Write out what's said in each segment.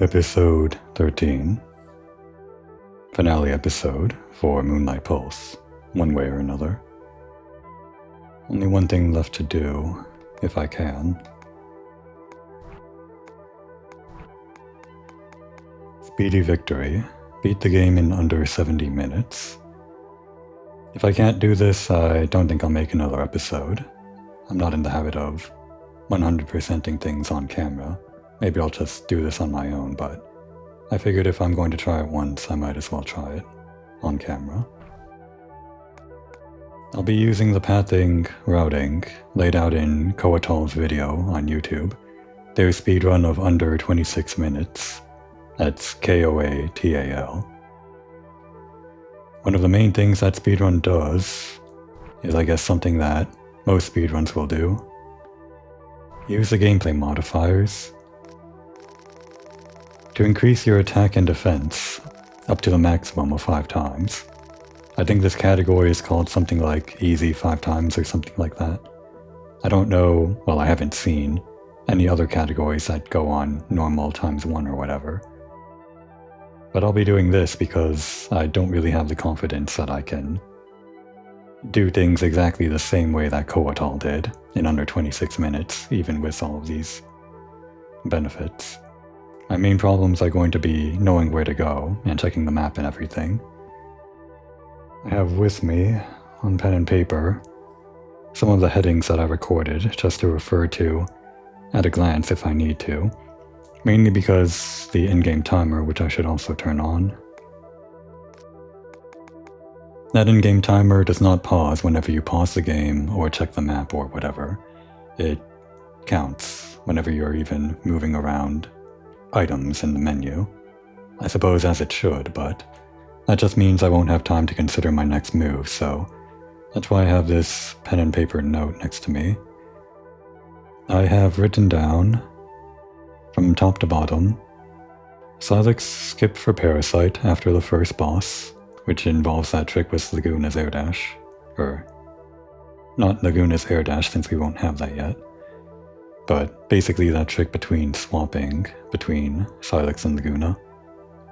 Episode 13. Finale episode for Moonlight Pulse, one way or another. Only one thing left to do, if I can. Speedy victory. Beat the game in under 70 minutes. If I can't do this, I don't think I'll make another episode. I'm not in the habit of 100%ing things on camera. Maybe I'll just do this on my own, but I figured if I'm going to try it once, I might as well try it on camera. I'll be using the pathing routing laid out in Koatal's video on YouTube. Their speedrun of under 26 minutes. That's Koatal. One of the main things that speedrun does is, I guess, something that most speedruns will do. Use the gameplay modifiers to increase your attack and defense up to the maximum of 5 times. I think this category is called something like easy 5 times or something like that. I don't know, well, I haven't seen any other categories that go on normal times 1 or whatever. But I'll be doing this because I don't really have the confidence that I can do things exactly the same way that Koatal did in under 26 minutes, even with all of these benefits. My main problems are going to be knowing where to go and checking the map and everything. I have with me, on pen and paper, some of the headings that I recorded just to refer to at a glance if I need to, mainly because the in-game timer, which I should also turn on. That in-game timer does not pause whenever you pause the game or check the map or whatever. It counts whenever you're even moving around items in the menu. I suppose as it should, but that just means I won't have time to consider my next move, so that's why I have this pen and paper note next to me. I have written down, from top to bottom, Silex skipped for Parasite after the first boss, which involves that trick with Laguna's air dash. Or, not Laguna's air dash since we won't have that yet. But basically that trick between swapping between Silex and Laguna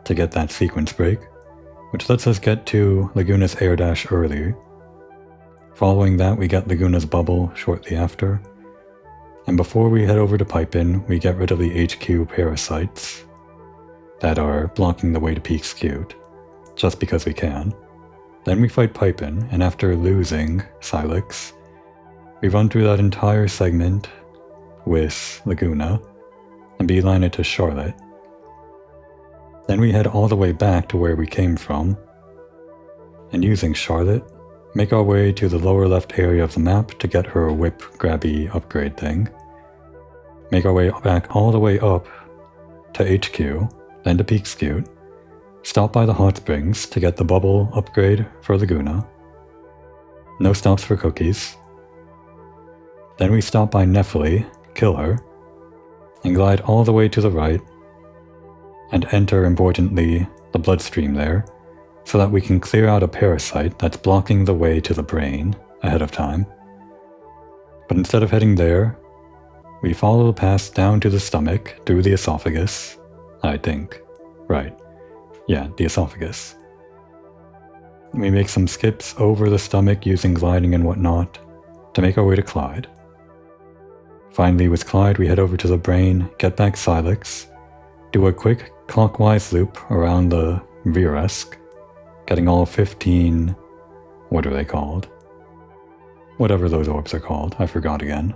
to get that sequence break, which lets us get to Laguna's air dash early. Following that, we get Laguna's bubble shortly after. And before we head over to Pipin, we get rid of the HQ parasites that are blocking the way to Peak Skewed, just because we can. Then we fight Pipin, and after losing Silex, we run through that entire segment with Laguna and beeline it to Charlotte. Then we head all the way back to where we came from, and using Charlotte, make our way to the lower left area of the map to get her whip grabby upgrade thing. Make our way back all the way up to HQ, then to Peak Skewed. Stop by the hot springs to get the bubble upgrade for Laguna. No stops for cookies. Then we stop by Nephili, kill her, and glide all the way to the right, and enter, importantly, the bloodstream there, so that we can clear out a parasite that's blocking the way to the brain ahead of time. But instead of heading there, we follow the path down to the stomach through the esophagus, I think. Right. Yeah, the esophagus. We make some skips over the stomach using gliding and whatnot to make our way to Clyde. Finally, with Clyde, we head over to the brain, get back Silex, do a quick clockwise loop around the Viresk, getting all 15... what are they called? Whatever those orbs are called, I forgot again.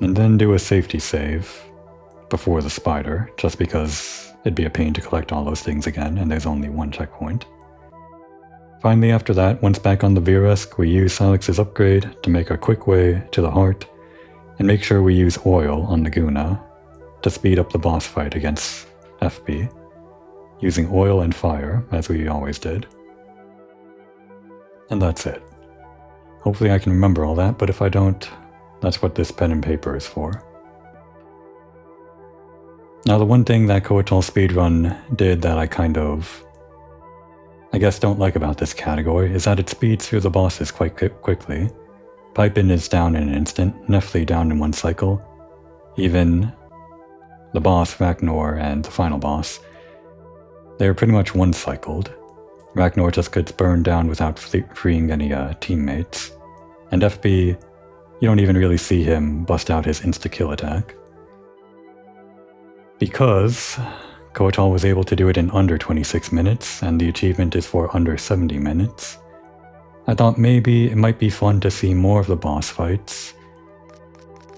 And then do a safety save before the spider, just because it'd be a pain to collect all those things again, and there's only one checkpoint. Finally, after that, once back on the Viresk, we use Silex's upgrade to make a quick way to the heart, and make sure we use oil on Laguna to speed up the boss fight against FB, using oil and fire, as we always did. And that's it. Hopefully I can remember all that, but if I don't, that's what this pen and paper is for. Now, the one thing that Koatal Speedrun did that I kind of, I guess, don't like about this category is that it speeds through the bosses quite quickly. Pipin is down in an instant, Nephili down in 1 cycle. Even the boss, Ragnar, and the final boss, they're pretty much one-cycled. Ragnar just gets burned down without freeing any teammates. And FB, you don't even really see him bust out his insta-kill attack. Because Kotal was able to do it in under 26 minutes, and the achievement is for under 70 minutes, I thought maybe it might be fun to see more of the boss fights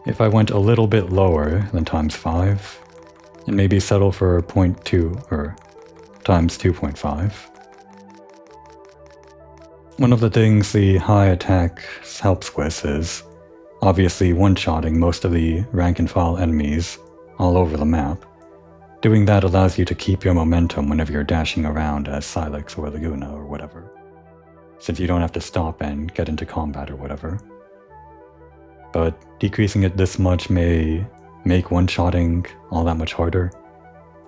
if I went a little bit lower than times 5, and maybe settle for 0.2 or times 2.5. One of the things the high attack helps with is obviously one-shotting most of the rank-and-file enemies all over the map. Doing that allows you to keep your momentum whenever you're dashing around as Silex or Laguna or whatever, since you don't have to stop and get into combat or whatever. But decreasing it this much may make one-shotting all that much harder,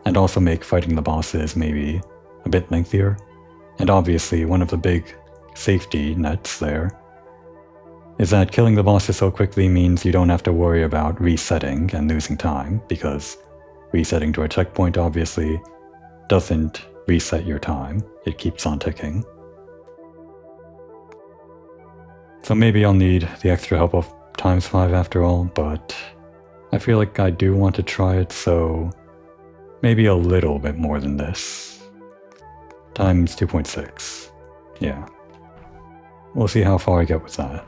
and also make fighting the bosses maybe a bit lengthier. And obviously, one of the big safety nets there is that killing the bosses so quickly means you don't have to worry about resetting and losing time, because resetting to a checkpoint obviously doesn't reset your time, it keeps on ticking. So maybe I'll need the extra help of times 5 after all, but I feel like I do want to try it, so maybe a little bit more than this. Times 2.6. Yeah. We'll see how far I get with that.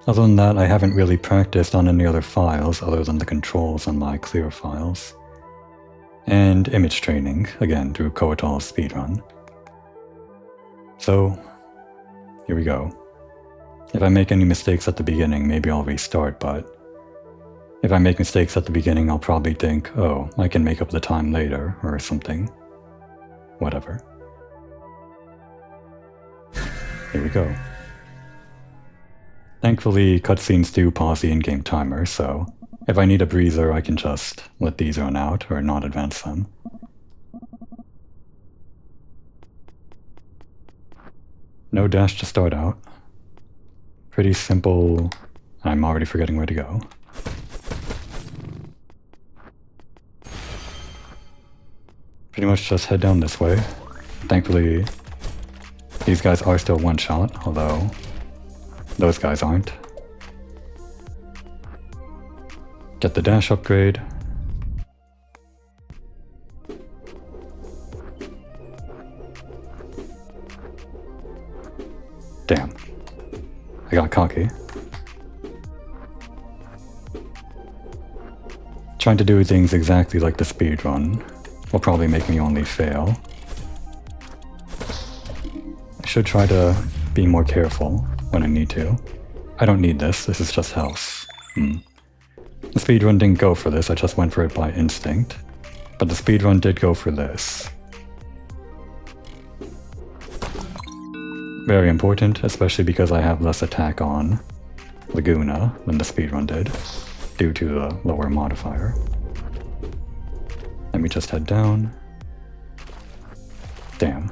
Other than that, I haven't really practiced on any other files other than the controls on my clear files. And image training, again through Kotal's speedrun. So, here we go. If I make any mistakes at the beginning, maybe I'll restart, but if I make mistakes at the beginning, I'll probably think, oh, I can make up the time later, or something. Whatever. Here we go. Thankfully, cutscenes do pause the in-game timer, so if I need a breather, I can just let these run out, or not advance them. No dash to start out. Pretty simple. I'm already forgetting where to go. Pretty much just head down this way. Thankfully, these guys are still one-shot, although those guys aren't. Get the dash upgrade. Damn. I got cocky. Trying to do things exactly like the speedrun will probably make me only fail. I should try to be more careful when I need to. I don't need this is just health. The speedrun didn't go for this, I just went for it by instinct. But the speedrun did go for this. Very important, especially because I have less attack on Laguna than the speedrun did, due to the lower modifier. Let me just head down. Damn.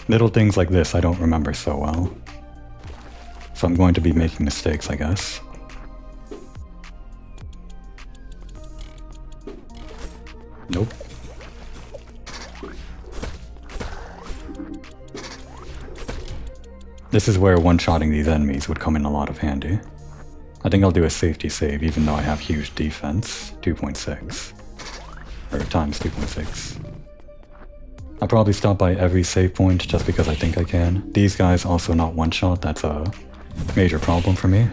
Little things like this I don't remember so well. So I'm going to be making mistakes, I guess. Nope. This is where one-shotting these enemies would come in a lot of handy. I think I'll do a safety save even though I have huge defense, 2.6. Or times 2.6. I'll probably stop by every save point just because I think I can. These guys also not one-shot, that's a major problem for me.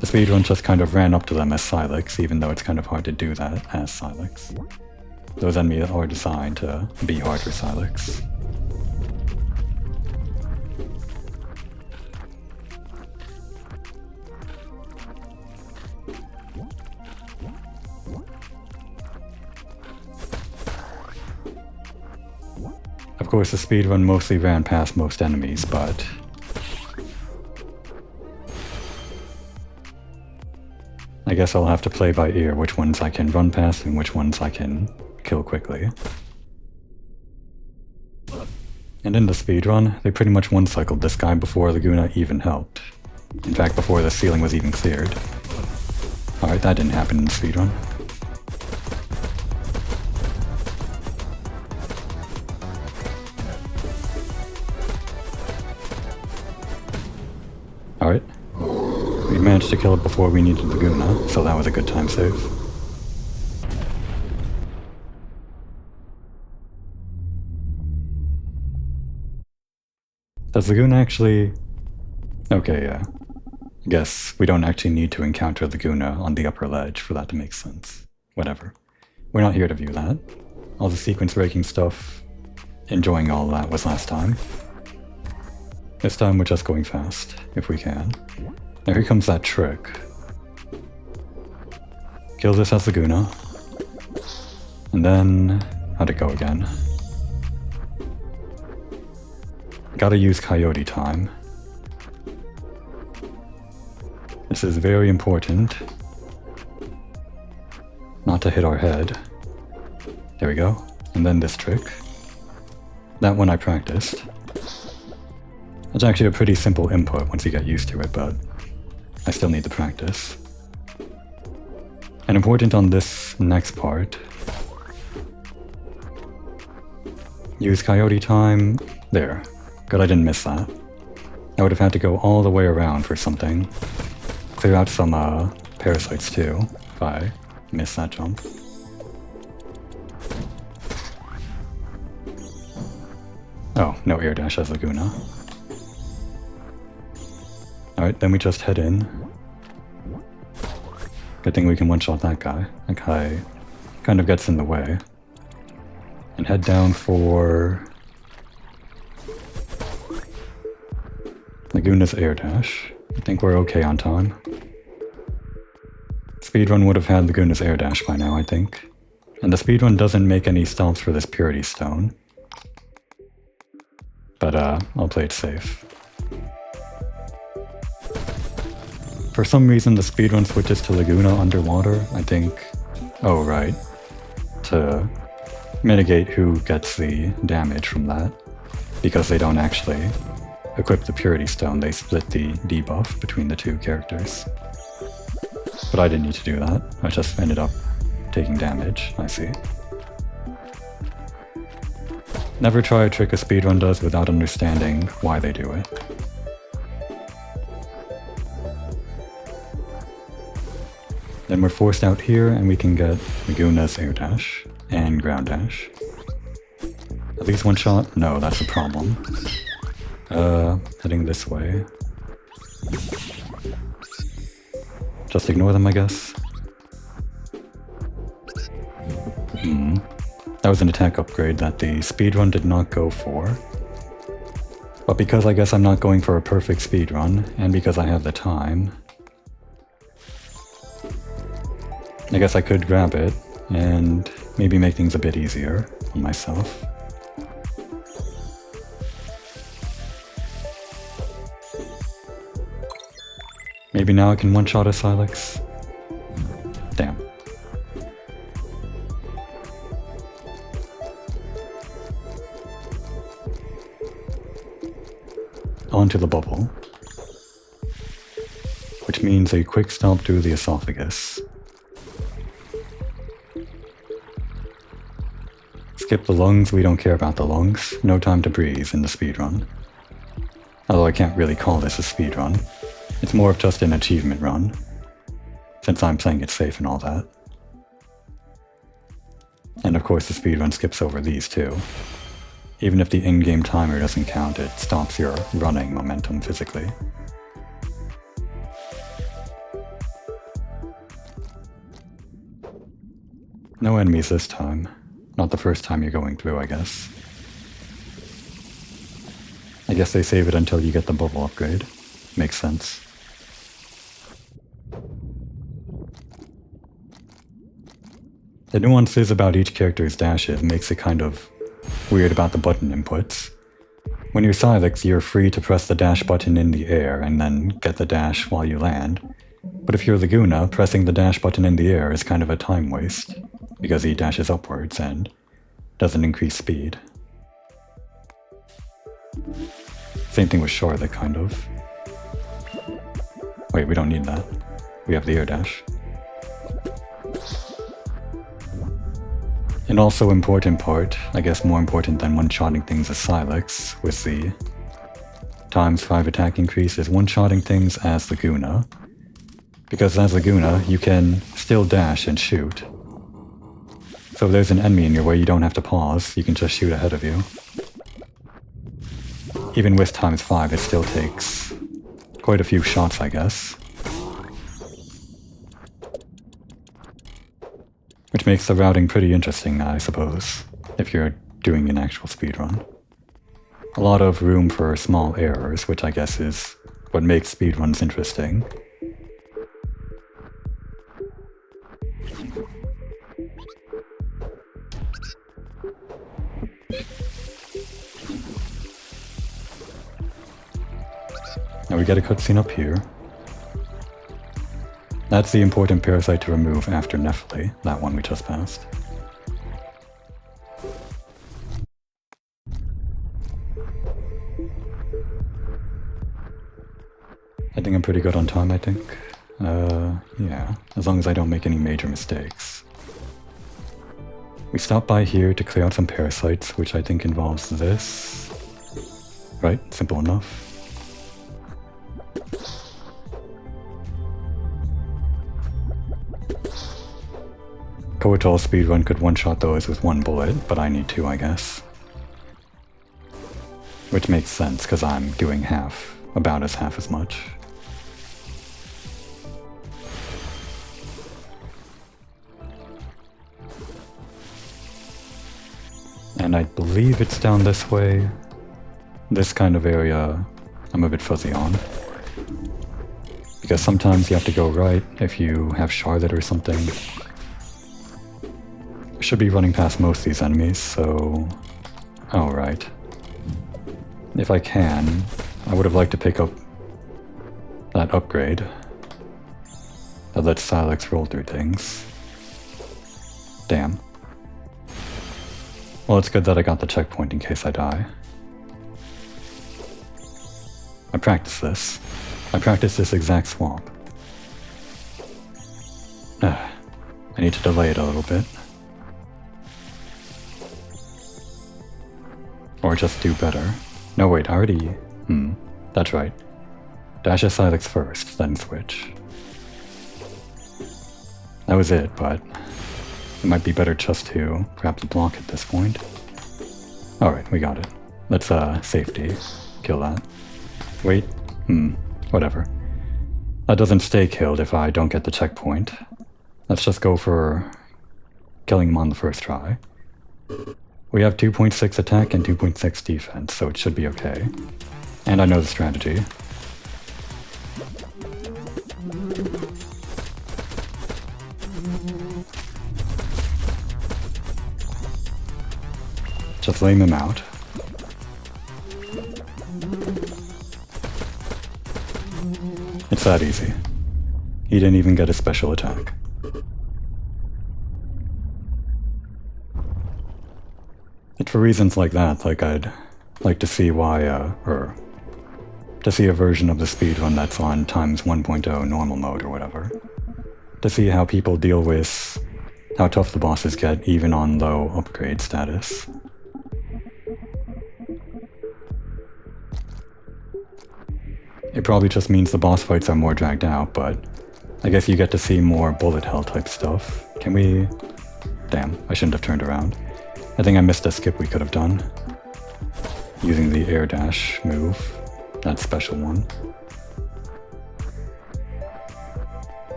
The speedrun just kind of ran up to them as Silex, even though it's kind of hard to do that as Silex. Those enemies are designed to be hard for Silex. Of course, the speedrun mostly ran past most enemies, but I guess I'll have to play by ear which ones I can run past and which ones I can kill quickly. And in the speedrun, they pretty much one-cycled this guy before Laguna even helped. In fact, before the ceiling was even cleared. Alright, that didn't happen in the speedrun. Alright. We managed to kill it before we needed Laguna, so that was a good time save. Does Laguna actually... Okay, yeah. I guess we don't actually need to encounter Laguna on the upper ledge for that to make sense. Whatever. We're not here to view that. All the sequence breaking stuff, enjoying all of that was last time. This time we're just going fast, if we can. Now here comes that trick. Kill this as Laguna. And then... how'd it go again? Gotta use Coyote time. This is very important. Not to hit our head. There we go. And then this trick. That one I practiced. It's actually a pretty simple input once you get used to it, but I still need to practice. And important on this next part. Use Coyote time. There. Good, I didn't miss that. I would have had to go all the way around for something. Clear out some parasites too, if I missed that jump. Oh, no air dash as Laguna. Alright, then we just head in. Good thing we can one-shot that guy. That guy kind of gets in the way. And head down for... Laguna's air dash. I think we're okay on time. Speedrun would have had Laguna's air dash by now, I think. And the speedrun doesn't make any stops for this purity stone. But I'll play it safe. For some reason the speedrun switches to Laguna underwater, I think. Oh right. To mitigate who gets the damage from that. Because they don't actually equip the purity stone, they split the debuff between the two characters. But I didn't need to do that, I just ended up taking damage, I see. Never try a trick a speedrun does without understanding why they do it. Then we're forced out here and we can get Laguna's air dash and ground dash. At least one shot? No, that's a problem. Heading this way. Just ignore them, I guess. That was an attack upgrade that the speedrun did not go for. But because I guess I'm not going for a perfect speedrun, and because I have the time, I guess I could grab it, and maybe make things a bit easier on myself. Maybe now I can one-shot a Silex? Damn. Onto the bubble. Which means a quick stop through the esophagus. Skip the lungs, we don't care about the lungs. No time to breathe in the speedrun. Although I can't really call this a speedrun. It's more of just an achievement run, since I'm playing it safe and all that. And of course the speedrun skips over these too. Even if the in-game timer doesn't count, it stops your running momentum physically. No enemies this time. Not the first time you're going through, I guess. I guess they save it until you get the bubble upgrade. Makes sense. The nuances about each character's dashes makes it kind of weird about the button inputs. When you're Silex, you're free to press the dash button in the air and then get the dash while you land. But if you're Laguna, pressing the dash button in the air is kind of a time waste, because he dashes upwards and doesn't increase speed. Same thing with Charlotte, kind of. Wait, we don't need that. We have the air dash. An also important part, I guess more important than one-shotting things as Silex, with the ×5 attack increase, is one-shotting things as Laguna. Because as Laguna, you can still dash and shoot. So if there's an enemy in your way, you don't have to pause, you can just shoot ahead of you. Even with ×5, it still takes quite a few shots, I guess. Which makes the routing pretty interesting, I suppose, if you're doing an actual speedrun. A lot of room for small errors, which I guess is what makes speedruns interesting. Now we get a cutscene up here. That's the important parasite to remove after Nephili, that one we just passed. I think I'm pretty good on time, I think. Yeah, as long as I don't make any major mistakes. We stop by here to clear out some parasites, which I think involves this. Right? Simple enough. Kotal speedrun could one-shot those with one bullet, but I need two, I guess. Which makes sense, because I'm doing half, about half as much. And I believe it's down this way. This kind of area, I'm a bit fuzzy on. Because sometimes you have to go right if you have Charlotte or something. Should be running past most of these enemies, so... Alright. If I can, I would have liked to pick up that upgrade that lets Silex roll through things. Damn. Well, it's good that I got the checkpoint in case I die. I practiced this. I practiced this exact swap. I need to delay it a little bit. Or just do better. No wait, I already... that's right. Dash a Silex first, then switch. That was it, but... it might be better just to grab the block at this point. Alright, we got it. Let's, safety. Kill that. Wait. Whatever. That doesn't stay killed if I don't get the checkpoint. Let's just go for killing him on the first try. We have 2.6 attack and 2.6 defense, so it should be okay. And I know the strategy. Just lame him out. It's that easy. He didn't even get a special attack. It's for reasons like that, like I'd like to see why, or to see a version of the speedrun that's on ×1.0 normal mode or whatever. To see how people deal with how tough the bosses get even on low upgrade status. It probably just means the boss fights are more dragged out, but I guess you get to see more bullet hell type stuff. Can we... Damn, I shouldn't have turned around. I think I missed a skip we could have done. Using the air dash move. That special one.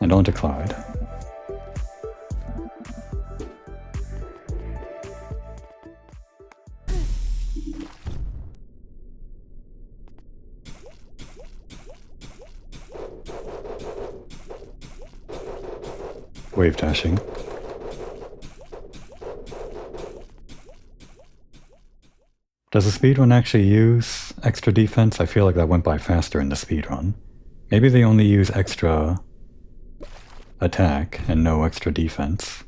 And on to Clyde. Wave dashing. Does the speedrun actually use extra defense? I feel like that went by faster in the speedrun. Maybe they only use extra attack and no extra defense.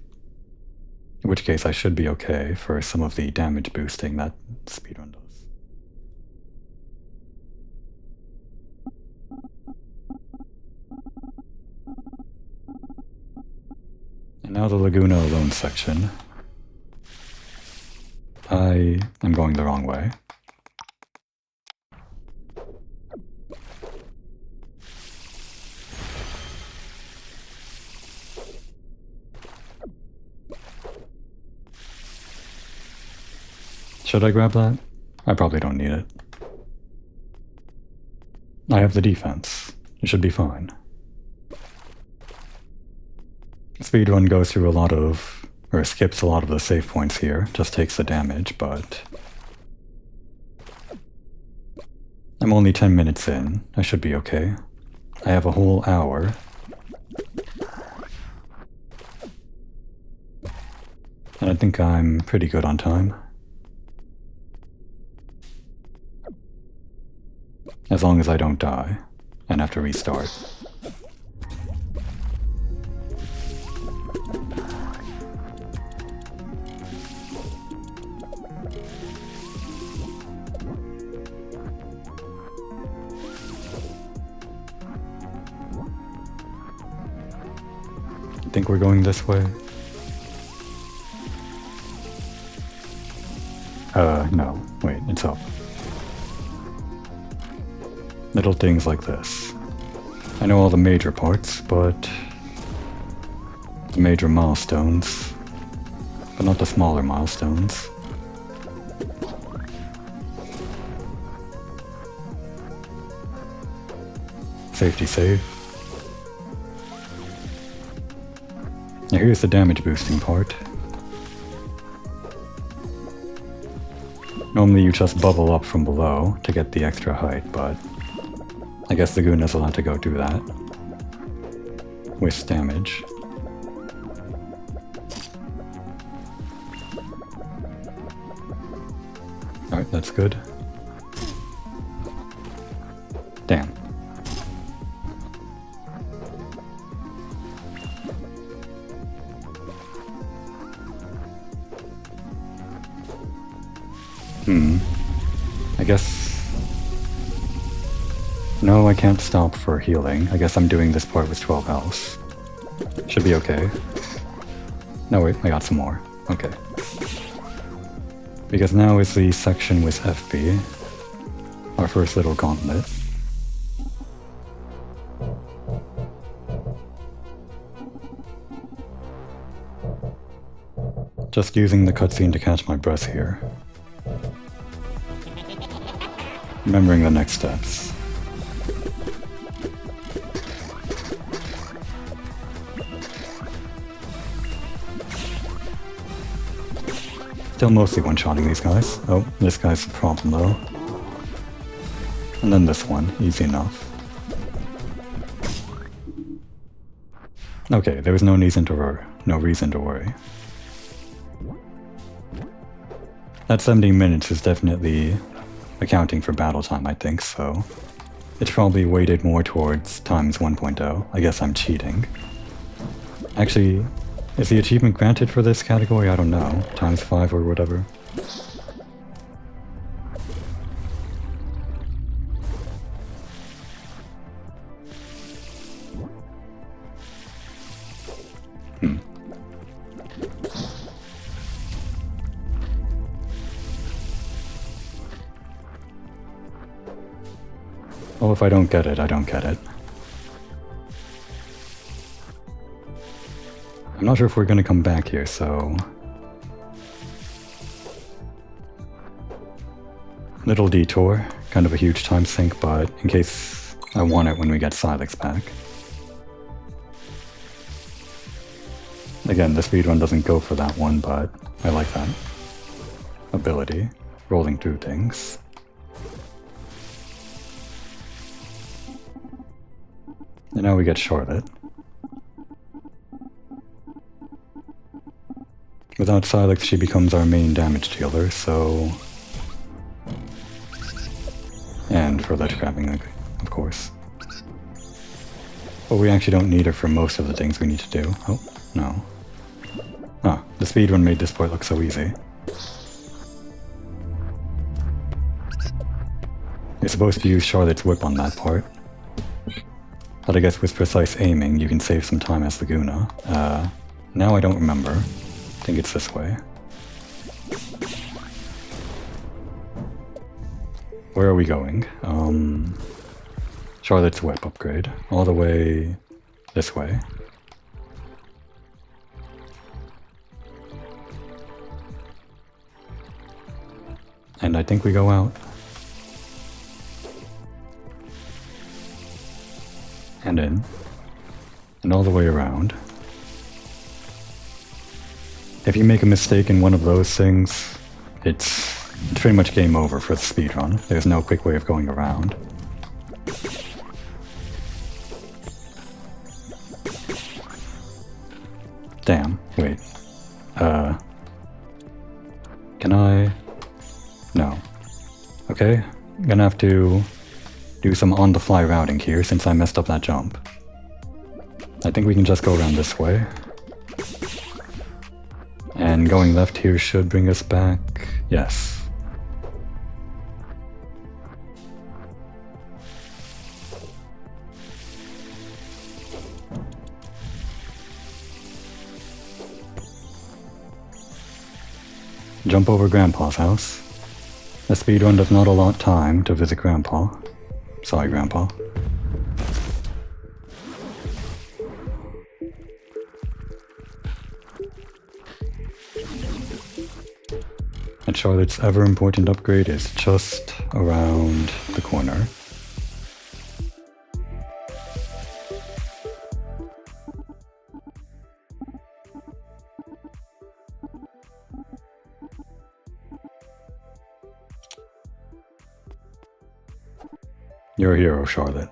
In which case I should be okay for some of the damage boosting that speedrun does. And now the Laguna alone section. I am going the wrong way. Should I grab that? I probably don't need it. I have the defense. It should be fine. Speedrun goes through a lot of, or skips a lot of the save points here, just takes the damage, but I'm only 10 minutes in. I should be okay. I have a whole hour. And I think I'm pretty good on time. As long as I don't die and have to restart. I think we're going this way. No. Wait, it's up. Little things like this. I know all the major parts, but the major milestones, but not the smaller milestones. Safety save. Now here's the damage boosting part. Normally you just bubble up from below to get the extra height, but I guess the Gunas will have to go do that. With damage. Alright, that's good. Damn. I guess... No, I can't stop for healing. I guess I'm doing this part with 12 health. Should be okay. No wait, I got some more. Okay. Because now is the section with FB. Our first little gauntlet. Just using the cutscene to catch my breath here. Remembering the next steps. Still mostly one-shotting these guys. Oh, this guy's the problem though. And then this one, easy enough. Okay, there was no reason to worry. That 70 minutes is definitely accounting for battle time, I think, so it's probably weighted more towards times 1.0. I guess I'm cheating. Actually, is the achievement granted for this category? I don't know. Times 5 or whatever. Well, if I don't get it, I don't get it. I'm not sure if we're gonna come back here, so... Little detour, kind of a huge time sink, but in case I want it when we get Silex back. Again, the speedrun doesn't go for that one, but I like that ability, rolling through things. And now we get Charlotte. Without Silex, she becomes our main damage dealer, so... And for ledge grabbing, of course. But we actually don't need her for most of the things we need to do. Oh, no. Ah, the speedrun made this part look so easy. You're supposed to use Charlotte's whip on that part. But I guess with precise aiming, you can save some time as Laguna. Now I don't remember. I think it's this way. Where are we going? Charlotte's Web upgrade. All the way this way. And I think we go out. And in. And all the way around. If you make a mistake in one of those things, it's pretty much game over for the speedrun. There's no quick way of going around. Damn, wait. Can I? No. Okay, I'm gonna have to do some on-the-fly routing here since I messed up that jump. I think we can just go around this way. And going left here should bring us back. Yes. Jump over Grandpa's house. The speedrun does not allot time to visit Grandpa. Sorry, Grandpa. And Charlotte's ever-important upgrade is just around the corner. You're a hero, Charlotte.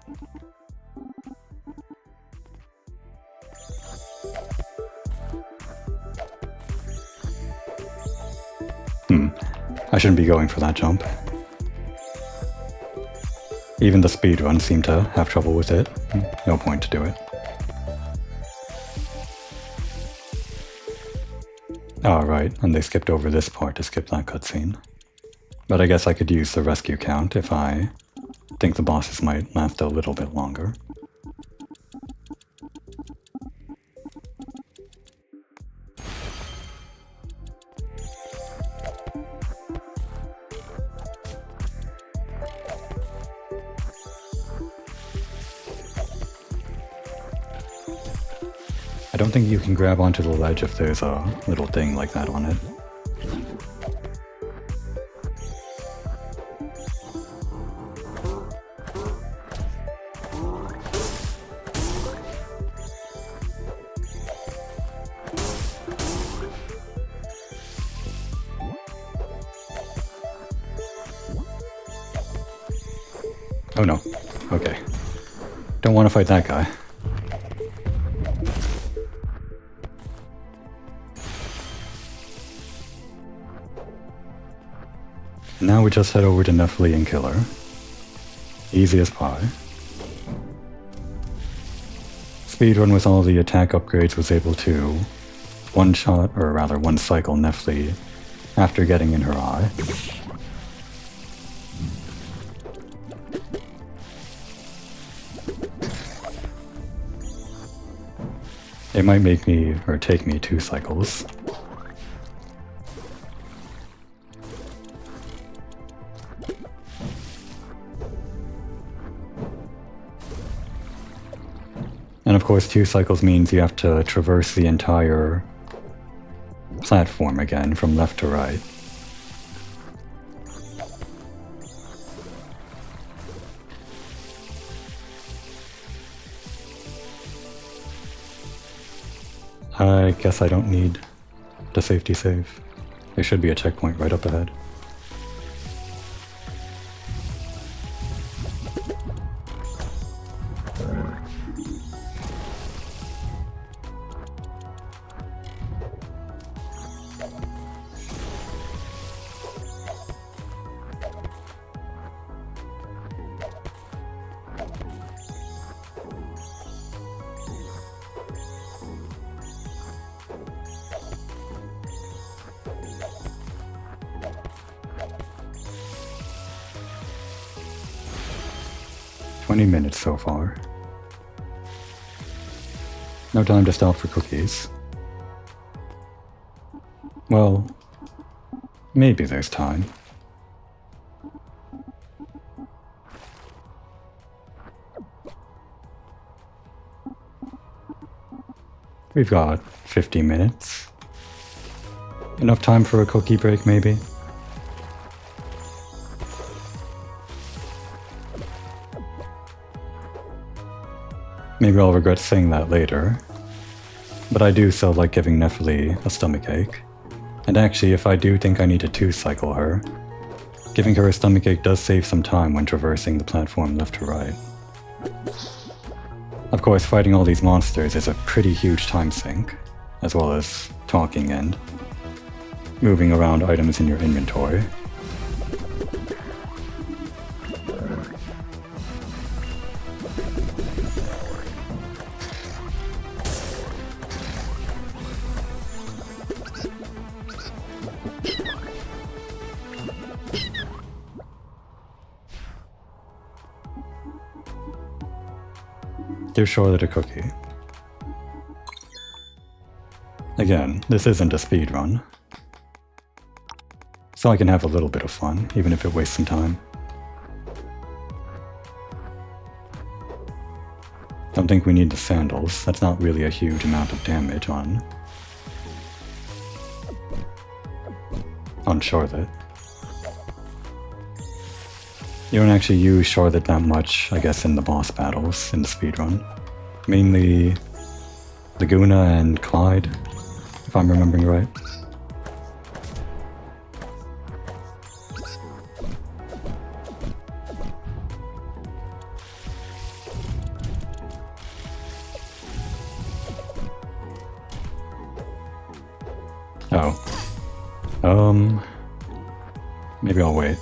I shouldn't be going for that jump. Even the speedrun seemed to have trouble with it. No point to do it. Oh, right, and they skipped over this part to skip that cutscene. But I guess I could use the rescue count if I think the bosses might last a little bit longer. I don't think you can grab onto the ledge if there's a little thing like that on it. Oh no. Okay. Don't want to fight that guy. Now we just head over to Nephilim and kill her. Easy as pie. Speedrun with all the attack upgrades was able to one-shot, or rather one-cycle Nephilim after getting in her eye. It might make me, or take me 2 cycles. And of course 2 cycles means you have to traverse the entire platform again from left to right. I guess I don't need the safety save. There should be a checkpoint right up ahead. Minutes so far. No time to stop for cookies. Well, maybe there's time. We've got 50 minutes. Enough time for a cookie break, maybe? Maybe I'll regret saying that later, but I do so like giving Nephili a stomachache. And actually, if I do think I need to 2-cycle her, giving her a stomachache does save some time when traversing the platform left to right. Of course, fighting all these monsters is a pretty huge time sink, as well as talking and moving around items in your inventory. Give Charlotte a cookie. Again, this isn't a speedrun, so I can have a little bit of fun, even if it wastes some time. Don't think we need the sandals, that's not really a huge amount of damage on Charlotte. You don't actually use Charlotte that much, I guess, in the boss battles in the speedrun. Mainly Laguna and Clyde, if I'm remembering right. Oh. Maybe I'll wait.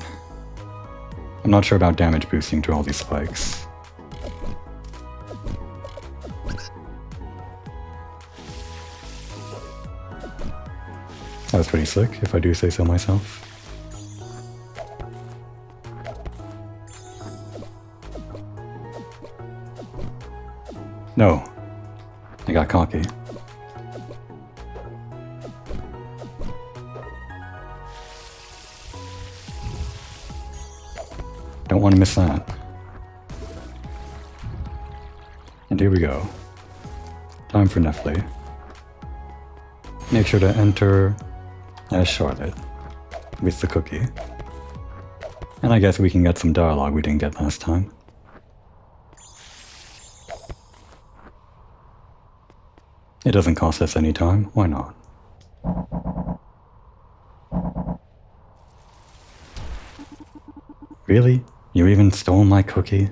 I'm not sure about damage boosting to all these spikes. That was pretty slick, if I do say so myself. No. I got cocky. Don't want to miss that. And here we go. Time for Nephili. Make sure to enter as Charlotte with the cookie. And I guess we can get some dialogue we didn't get last time. It doesn't cost us any time, why not? Really? You even stole my cookie?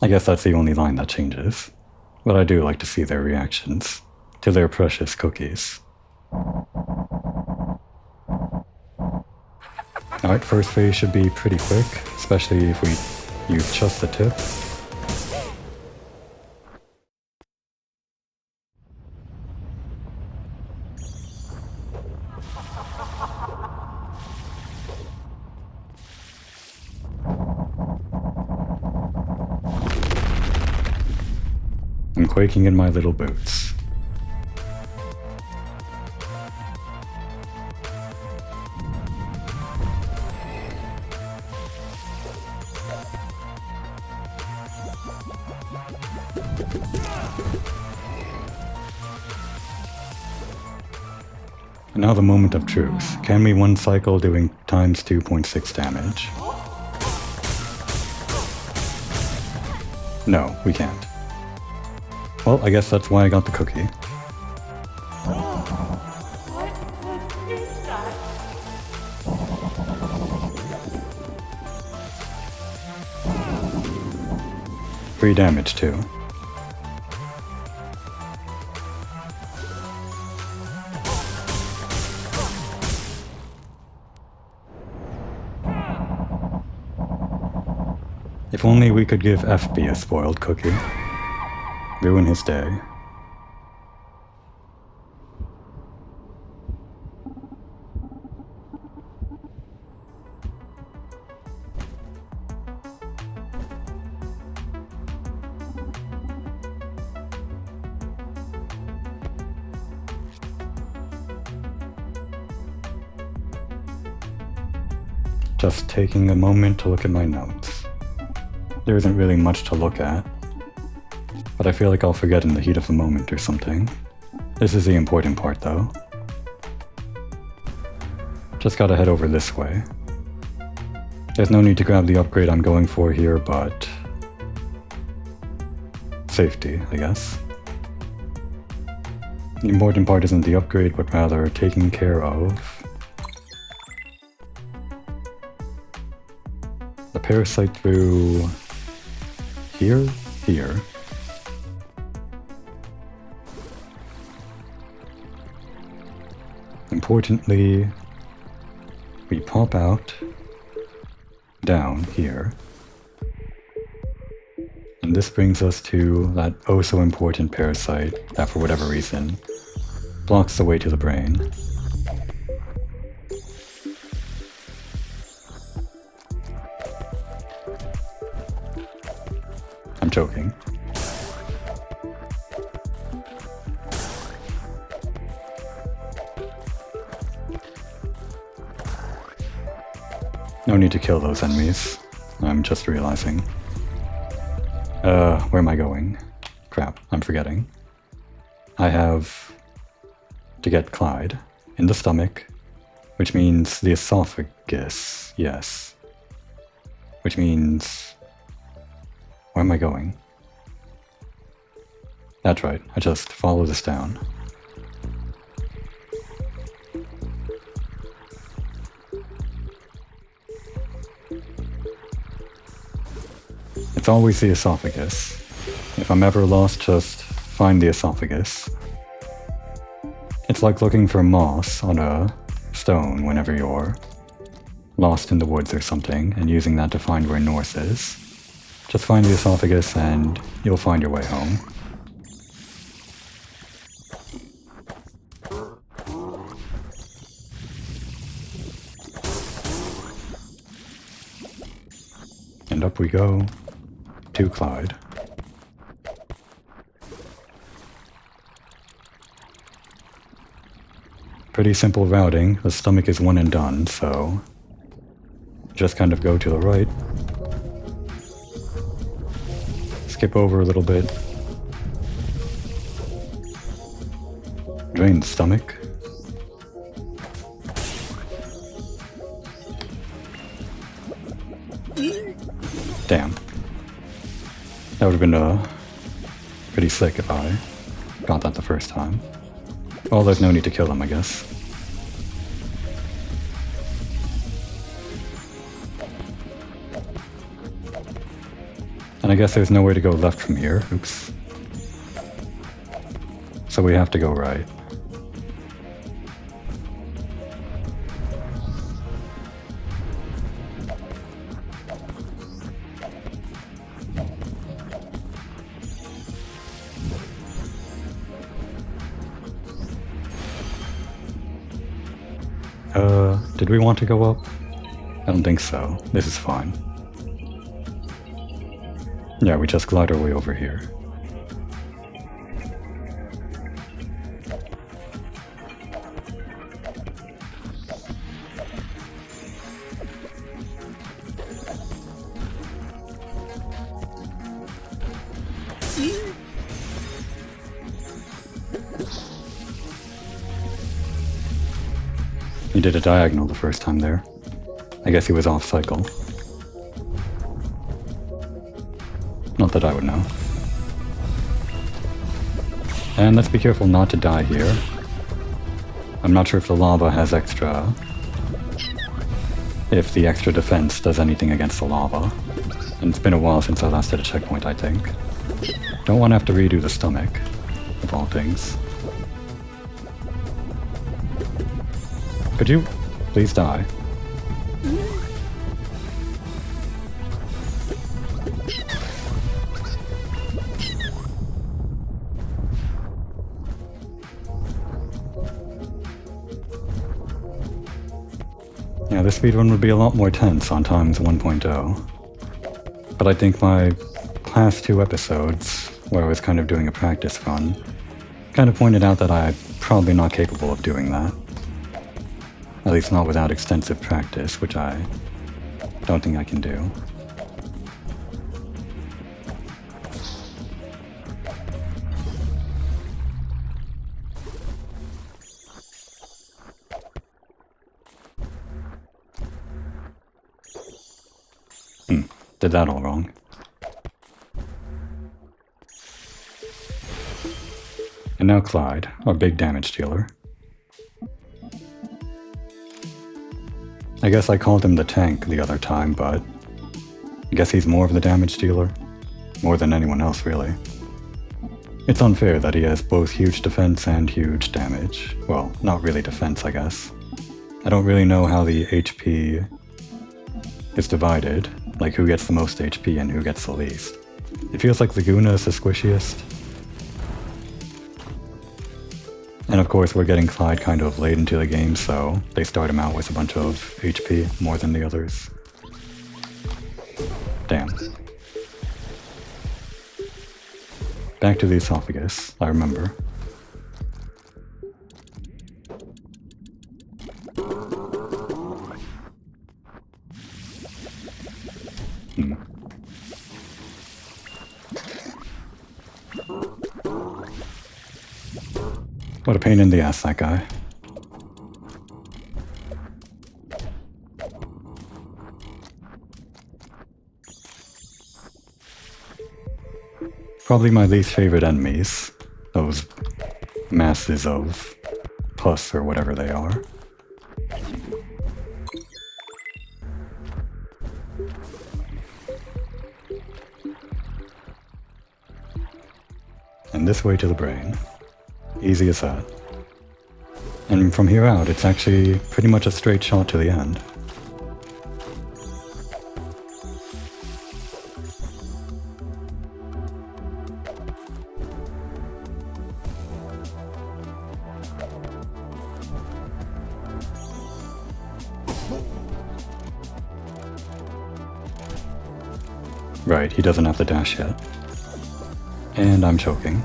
I guess that's the only line that changes, but I do like to see their reactions to their precious cookies. Alright, first phase should be pretty quick, especially if we use just the tip. I'm quaking in my little boots. And now the moment of truth. Can we one cycle doing times 2.6 damage? No, we can't. Well, I guess that's why I got the cookie. What is that? 3 damage too. If only we could give FB a spoiled cookie. Ruin his day. Just taking a moment to look at my notes. There isn't really much to look at, but I feel like I'll forget in the heat of the moment or something. This is the important part though. Just gotta head over this way. There's no need to grab the upgrade I'm going for here, but safety, I guess. The important part isn't the upgrade, but rather taking care of the parasite through here. Importantly, we pop out down here. And this brings us to that oh so important parasite that for whatever reason blocks the way to the brain. I'm joking. No need to kill those enemies. I'm just realizing. Where am I going? Crap, I'm forgetting. I have to get Clyde in the stomach, which means the esophagus, yes. Which means... where am I going? That's right, I just follow this down. It's always the esophagus. If I'm ever lost, just find the esophagus. It's like looking for moss on a stone whenever you're lost in the woods or something, and using that to find where north is. Just find the esophagus and you'll find your way home. And up we go. To Clyde. Pretty simple routing. The stomach is one and done, so just kind of go to the right. Skip over a little bit. Drain the stomach. Damn. That would have been pretty sick if I got that the first time. Well, there's no need to kill them, I guess. And I guess there's nowhere to go left from here. Oops. So we have to go right. Did we want to go up? I don't think so. This is fine. Yeah, we just glide our way over here. He did a diagonal the first time there. I guess he was off cycle. Not that I would know. And let's be careful not to die here. I'm not sure if the lava has extra... if the extra defense does anything against the lava. And it's been a while since I last did a checkpoint, I think. Don't want to have to redo the stomach, of all things. Could you please die? Yeah, this speedrun would be a lot more tense on times 1.0. But I think my past 2 episodes, where I was kind of doing a practice run, kind of pointed out that I'm probably not capable of doing that. At least not without extensive practice, which I don't think I can do. Did that all wrong. And now Clyde, our big damage dealer. I guess I called him the tank the other time, but I guess he's more of the damage dealer. More than anyone else, really. It's unfair that he has both huge defense and huge damage. Well, not really defense, I guess. I don't really know how the HP is divided, like who gets the most HP and who gets the least. It feels like Laguna is the squishiest. And of course we're getting Clyde kind of late into the game, so they start him out with a bunch of HP, more than the others. Damn. Back to the esophagus, I remember. What a pain in the ass, that guy. Probably my least favorite enemies. Those masses of pus or whatever they are. And this way to the brain. Easy as that. And from here out, it's actually pretty much a straight shot to the end. Right, he doesn't have the dash yet. And I'm choking.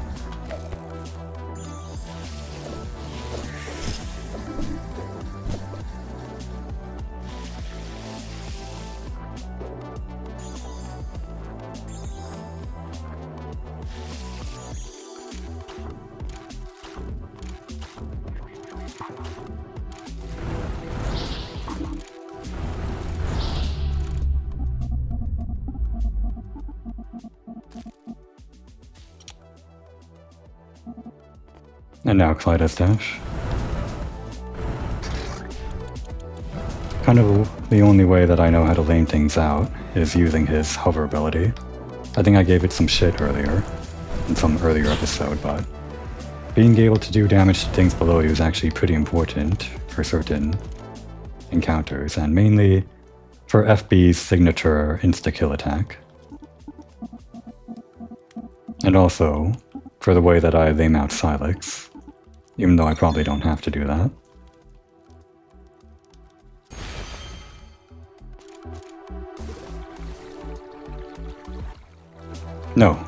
And now Clyde has dash. Kind of the only way that I know how to lane things out is using his hover ability. I think I gave it some shit earlier, in some earlier episode, but being able to do damage to things below you is actually pretty important for certain encounters, and mainly for FB's signature insta-kill attack. And also for the way that I lame out Silex. Even though I probably don't have to do that. No.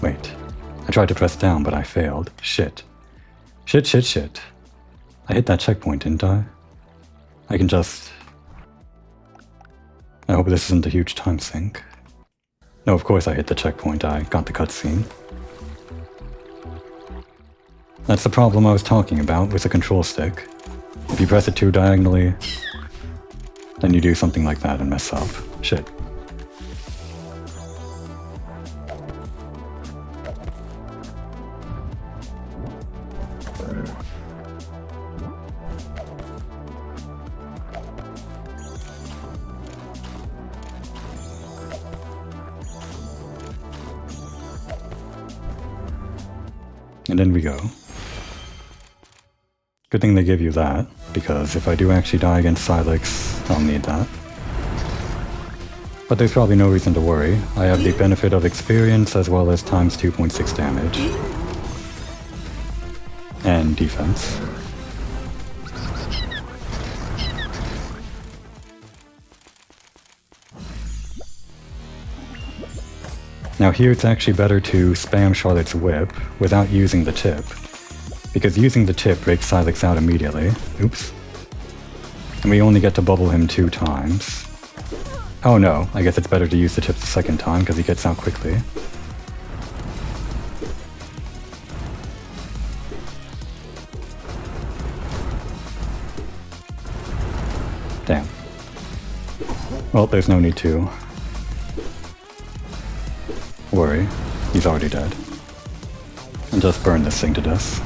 Wait. I tried to press down, but I failed. Shit. Shit, shit, shit. I hit that checkpoint, didn't I? I can just... I hope this isn't a huge time sink. No, of course I hit the checkpoint. I got the cutscene. That's the problem I was talking about with the control stick. If you press it too diagonally, then you do something like that and mess up. Shit. And in we go. Good thing they give you that, because if I do actually die against Silex, I'll need that. But there's probably no reason to worry. I have the benefit of experience as well as times 2.6 damage. And defense. Now here it's actually better to spam Charlotte's whip without using the tip, because using the tip breaks Silex out immediately. Oops. And we only get to bubble him 2 times. Oh no, I guess it's better to use the chips the second time because he gets out quickly. Damn. Well, there's no need to worry. He's already dead. And just burn this thing to death.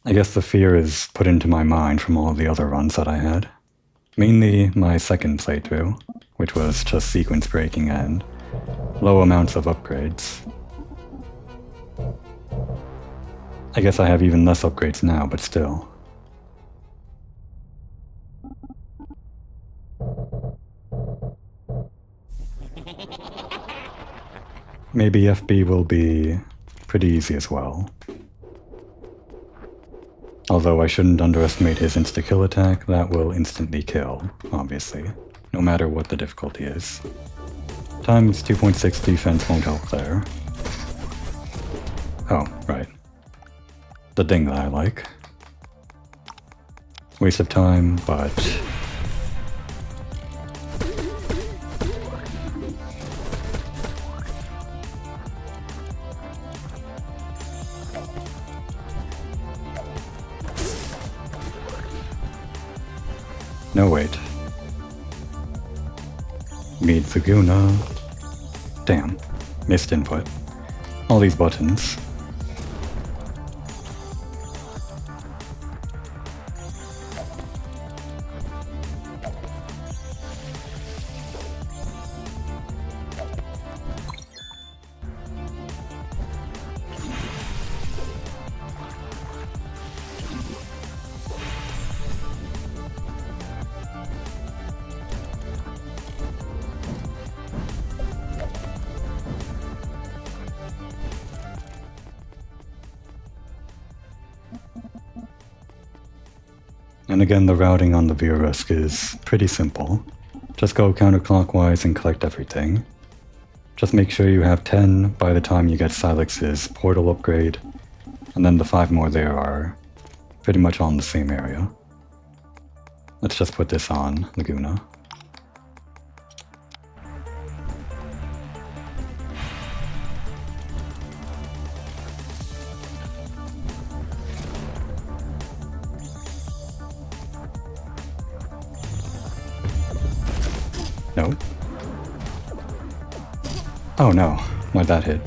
I guess the fear is put into my mind from all of the other runs that I had. Mainly my second playthrough, which was just sequence breaking and low amounts of upgrades. I guess I have even less upgrades now, but still. Maybe FB will be pretty easy as well. Although I shouldn't underestimate his insta-kill attack, that will instantly kill, obviously, no matter what the difficulty is. Times 2.6 defense won't help there. Oh, right. The ding that I like. Waste of time, but... No, wait. Meet Laguna. Damn. Missed input. All these buttons. And again, the routing on the Virusk is pretty simple. Just go counterclockwise and collect everything. Just make sure you have 10 by the time you get Silex's portal upgrade, and then the 5 more there are pretty much all in the same area. Let's just put this on Laguna. No. Oh no, why'd that hit?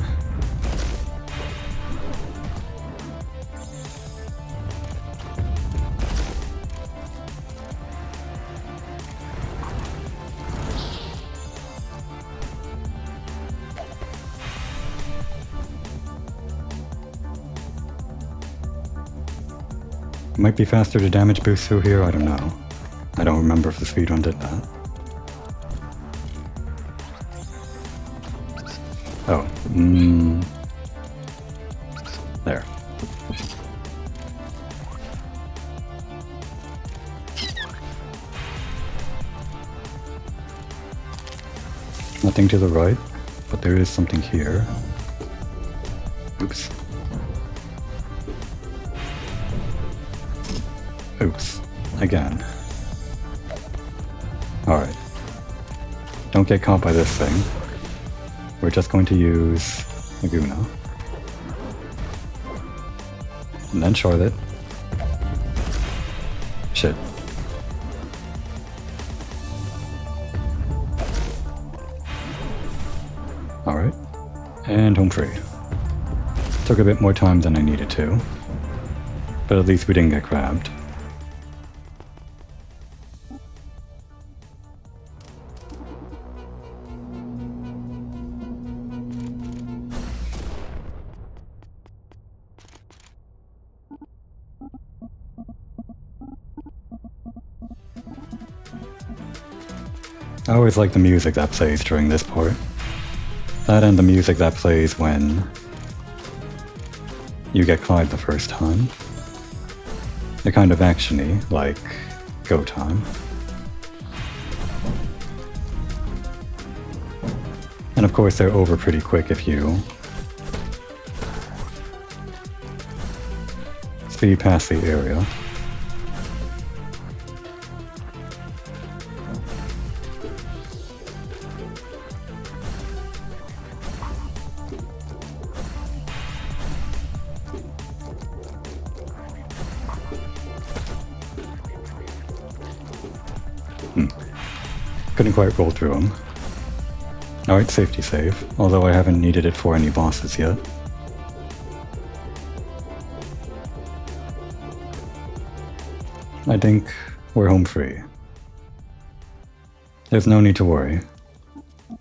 It might be faster to damage boost through here, I don't know. I don't remember if the speedrun did that. Oh, there. Nothing to the right, but there is something here. Oops. Oops. Again. Alright. Don't get caught by this thing. We're just going to use Laguna. And then Charlotte. Shit. Alright. And home free. Took a bit more time than I needed to. But at least we didn't get grabbed. I always like the music that plays during this part. That and the music that plays when you get Clyde the first time. They're kind of action-y, like Go Time. And of course they're over pretty quick if you speed past the area. Couldn't quite roll through them. Alright, safety save, although I haven't needed it for any bosses yet. I think we're home free. There's no need to worry.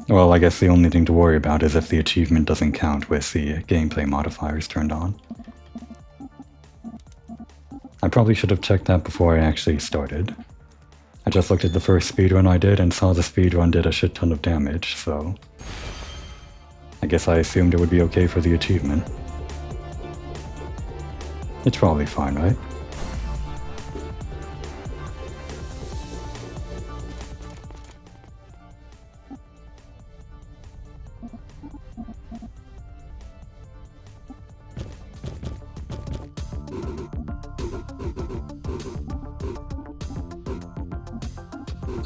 Well, I guess the only thing to worry about is if the achievement doesn't count with the gameplay modifiers turned on. I probably should have checked that before I actually started. I just looked at the first speedrun I did and saw the speedrun did a shit ton of damage, so I guess I assumed it would be okay for the achievement. It's probably fine, right?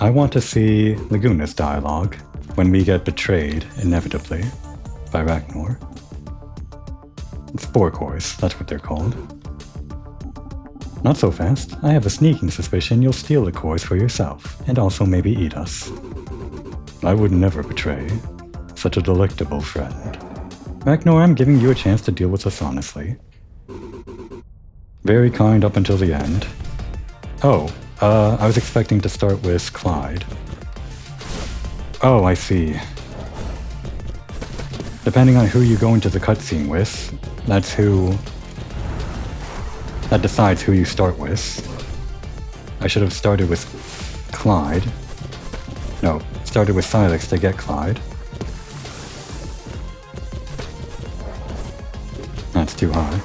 I want to see Laguna's dialogue when we get betrayed, inevitably, by Ragnar. Spore cores, that's what they're called. Not so fast. I have a sneaking suspicion you'll steal the cores for yourself, and also maybe eat us. I would never betray such a delectable friend. Ragnar, I'm giving you a chance to deal with us honestly. Very kind up until the end. Oh, I was expecting to start with Clyde. Oh, I see. Depending on who you go into the cutscene with, that decides who you start with. I should have started with Clyde. No, started with Silex to get Clyde. That's too high.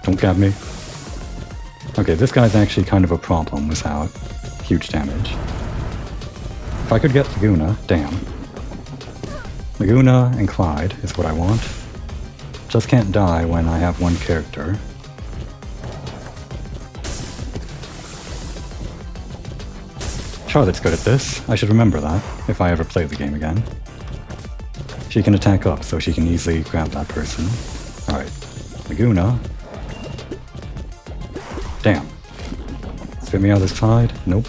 Don't grab me. Okay, this guy's actually kind of a problem without huge damage. If I could get Laguna, damn. Laguna and Clyde is what I want. Just can't die when I have one character. Charlotte's good at this. I should remember that if I ever play the game again. She can attack up, so she can easily grab that person. Alright, Laguna. Damn. Spit me out this side? Nope.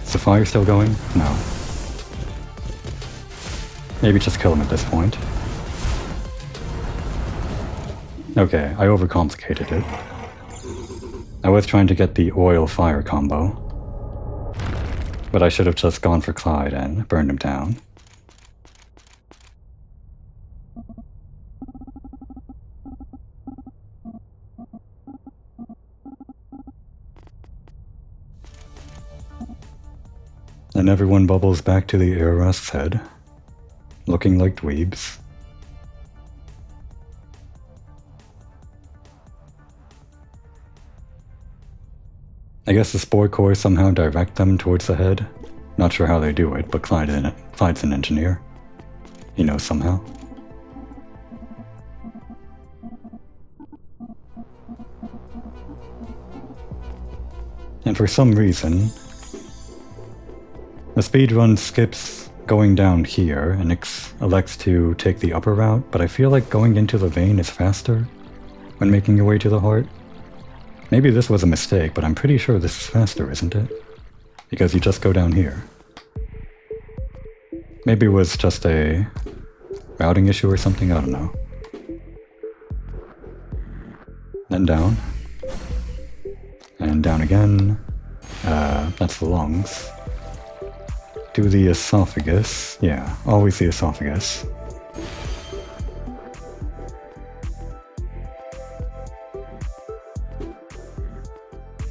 Is the fire still going? No. Maybe just kill him at this point. Okay, I overcomplicated it. I was trying to get the oil-fire combo, but I should have just gone for Clyde and burned him down. And everyone bubbles back to the Eorast's head, looking like dweebs. I guess the spore cores somehow direct them towards the head. Not sure how they do it, but Clyde's an engineer. He knows somehow. And for some reason, the speedrun skips going down here and elects to take the upper route, but I feel like going into the vein is faster when making your way to the heart. Maybe this was a mistake, but I'm pretty sure this is faster, isn't it? Because you just go down here. Maybe it was just a routing issue or something, I don't know. Then down. And down again. That's the lungs. Do the esophagus. Yeah, always the esophagus.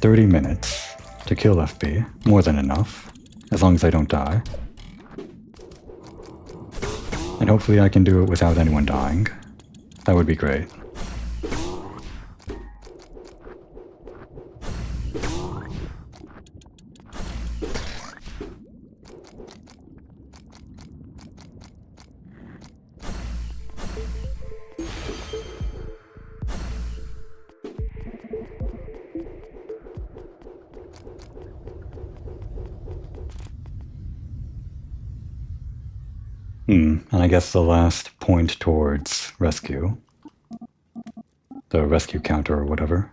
"30 minutes to kill FB. More than enough, as long as I don't die. And hopefully I can do it without anyone dying. That would be great." And I guess the last point towards rescue. The rescue counter or whatever.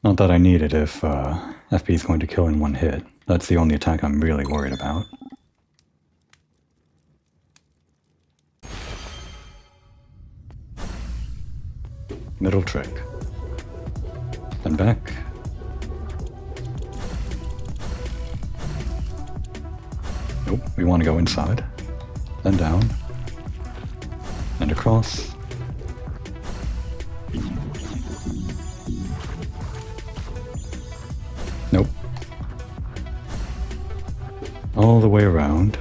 Not that I need it if FP is going to kill in one hit. That's the only attack I'm really worried about. Middle trick. Then back. Nope, we want to go inside. Then down. And across. Nope. All the way around.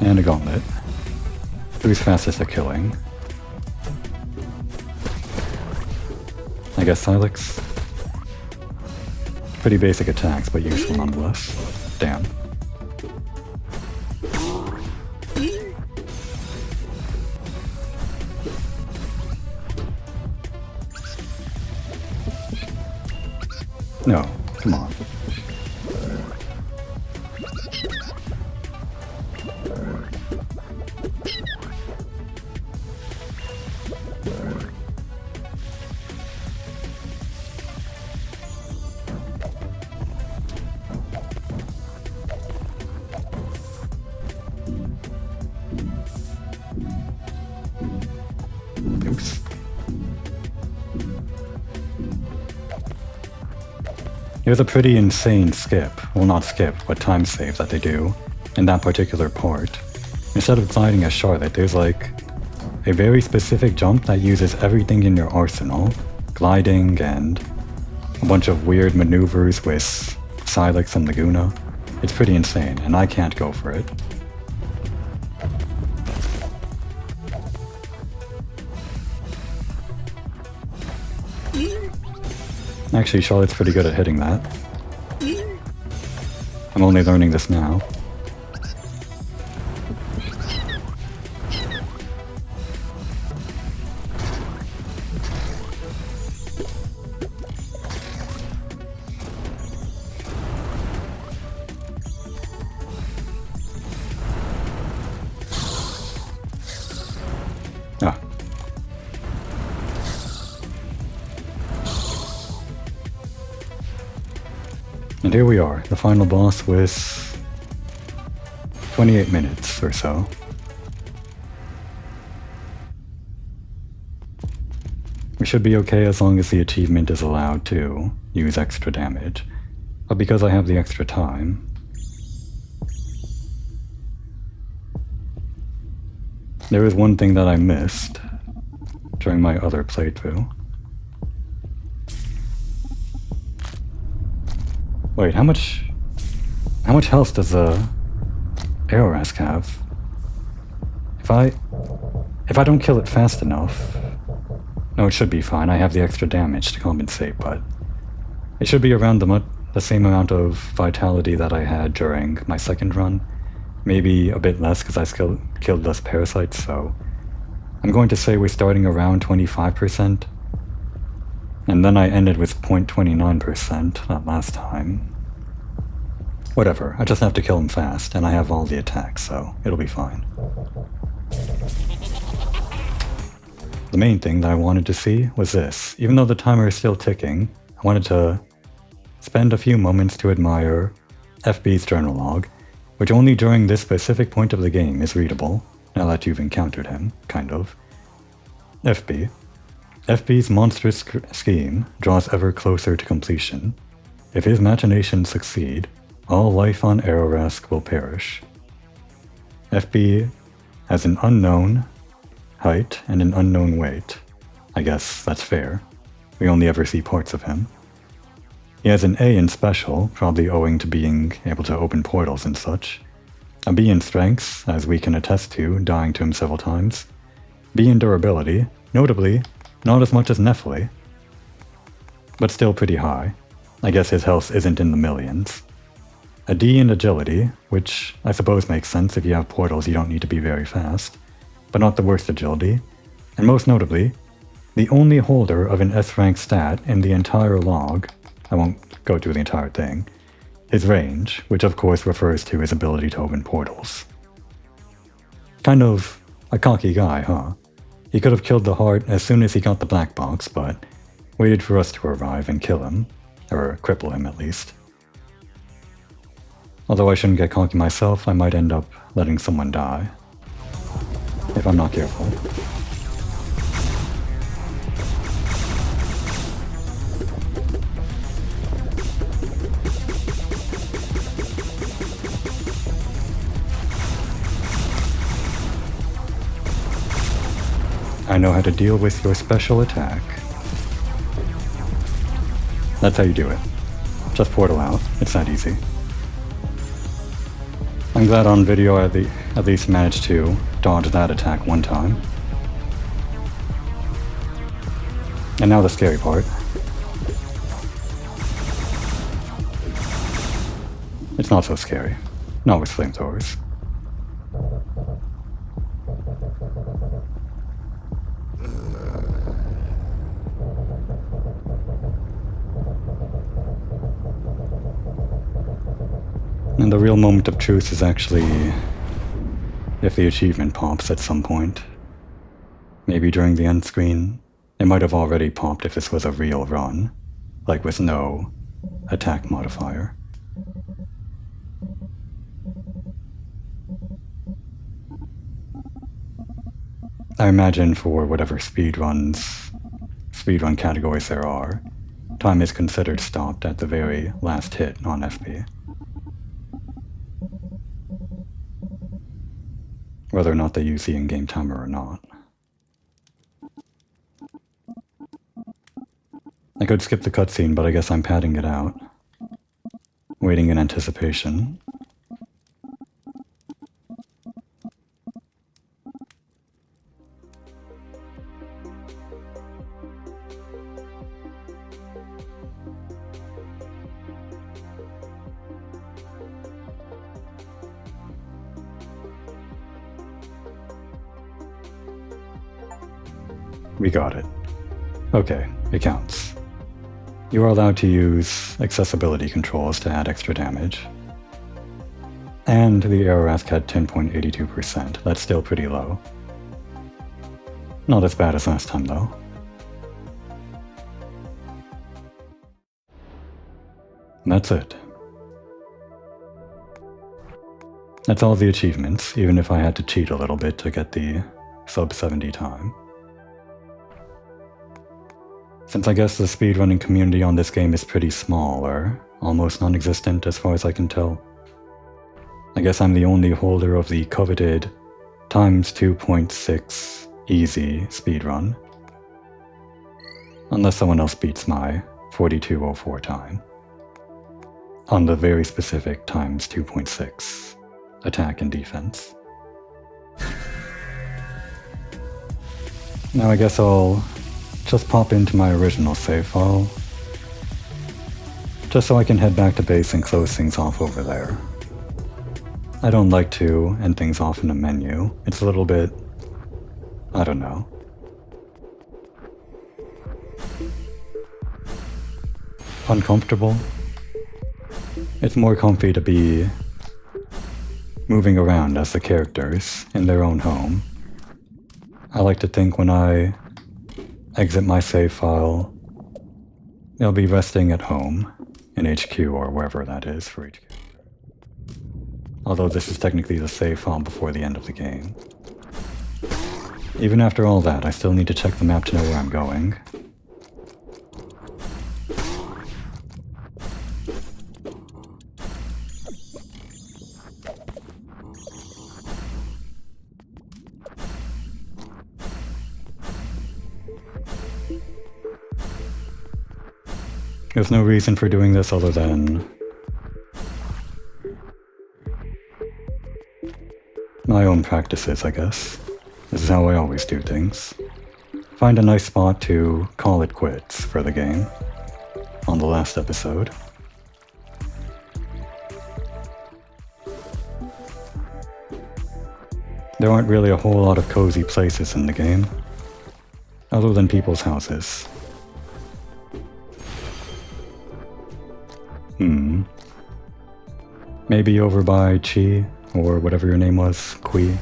And a gauntlet. Who's fastest at killing? I guess Silex. Pretty basic attacks, but useful nonetheless. Damn. No, come on. Oops. It was a pretty insane skip, well not skip, but time save that they do in that particular part. Instead of gliding as Charlotte, there's like a very specific jump that uses everything in your arsenal, gliding and a bunch of weird maneuvers with Silex and Laguna. It's pretty insane, and I can't go for it. Actually, Charlotte's pretty good at hitting that. I'm only learning this now. Ah. And here we are, the final boss with 28 minutes or so. We should be okay as long as the achievement is allowed to use extra damage. But because I have the extra time, there is one thing that I missed during my other playthrough. Wait, how much health does a Aerorask have? If I don't kill it fast enough, no, it should be fine. I have the extra damage to compensate, but it should be around the same amount of vitality that I had during my second run. Maybe a bit less because I still killed less parasites, so I'm going to say we're starting around 25%. And then I ended with 0.29% that last time. Whatever, I just have to kill him fast, and I have all the attacks, so it'll be fine. The main thing that I wanted to see was this. Even though the timer is still ticking, I wanted to spend a few moments to admire FB's journal log, which only during this specific point of the game is readable, now that you've encountered him, kind of. FB's monstrous scheme draws ever closer to completion. If his machinations succeed, all life on Aerorask will perish. FB has an unknown height and an unknown weight. I guess that's fair. We only ever see parts of him. He has an A in special, probably owing to being able to open portals and such. A B in strength, as we can attest to, dying to him several times. B in durability, notably, not as much as Nephili, but still pretty high. I guess his health isn't in the millions. A D in agility, which I suppose makes sense. If you have portals you don't need to be very fast, but not the worst agility. And most notably, the only holder of an S rank stat in the entire log, I won't go through the entire thing. His range, which of course refers to his ability to open portals. Kind of a cocky guy, huh? He could have killed the heart as soon as he got the black box, but waited for us to arrive and kill him, or cripple him at least. Although I shouldn't get cocky myself, I might end up letting someone die, if I'm not careful. I know how to deal with your special attack. That's how you do it. Just portal out. It's that easy. I'm glad on video I at least managed to dodge that attack one time. And now the scary part. It's not so scary. Not with flamethrowers. And the real moment of truth is actually if the achievement pops at some point. Maybe during the end screen. It might have already popped if this was a real run, like with no attack modifier. I imagine for whatever speedrun categories there are, time is considered stopped at the very last hit on FP. Whether or not they use the in-game timer or not. I could skip the cutscene, but I guess I'm padding it out. Waiting in anticipation. We got it. Okay, it counts. You are allowed to use accessibility controls to add extra damage. And the error ask had 10.82%. That's still pretty low. Not as bad as last time though. And that's it. That's all the achievements, even if I had to cheat a little bit to get the sub 70 time. Since I guess the speedrunning community on this game is pretty small, or almost non-existent as far as I can tell, I guess I'm the only holder of the coveted times 2.6 easy speedrun. Unless someone else beats my 4204 time. On the very specific times 2.6 attack and defense. Now I guess I'll just pop into my original save file, just so I can head back to base and close things off over there. I don't like to end things off in a menu. It's a little bit, I don't know. Uncomfortable. It's more comfy to be moving around as the characters in their own home. I like to think when I exit my save file, they'll be resting at home, in HQ or wherever that is for HQ. Although this is technically the save file before the end of the game. Even after all that, I still need to check the map to know where I'm going. There's no reason for doing this other than my own practices, I guess. This is how I always do things. Find a nice spot to call it quits for the game on the last episode. There aren't really a whole lot of cozy places in the game, other than people's houses. Maybe over by Chi, or whatever your name was, Kui.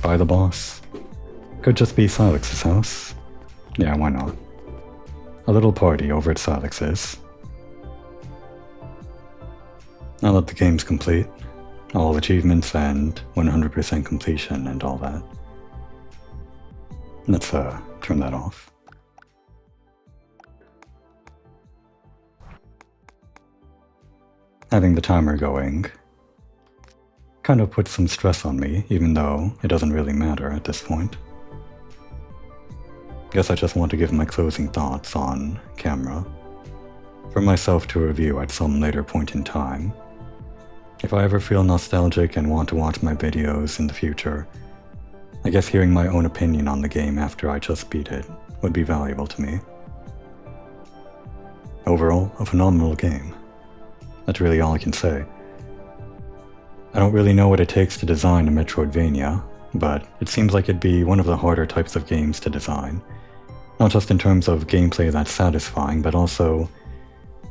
By the boss. Could just be Silex's house. Yeah, why not? A little party over at Silex's. Now that the game's complete, all achievements and 100% completion and all that. Let's turn that off. Having the timer going kind of puts some stress on me, even though it doesn't really matter at this point. Guess I just want to give my closing thoughts on camera for myself to review at some later point in time. If I ever feel nostalgic and want to watch my videos in the future, I guess hearing my own opinion on the game after I just beat it would be valuable to me. Overall, a phenomenal game. That's really all I can say. I don't really know what it takes to design a Metroidvania, but it seems like it'd be one of the harder types of games to design. Not just in terms of gameplay that's satisfying, but also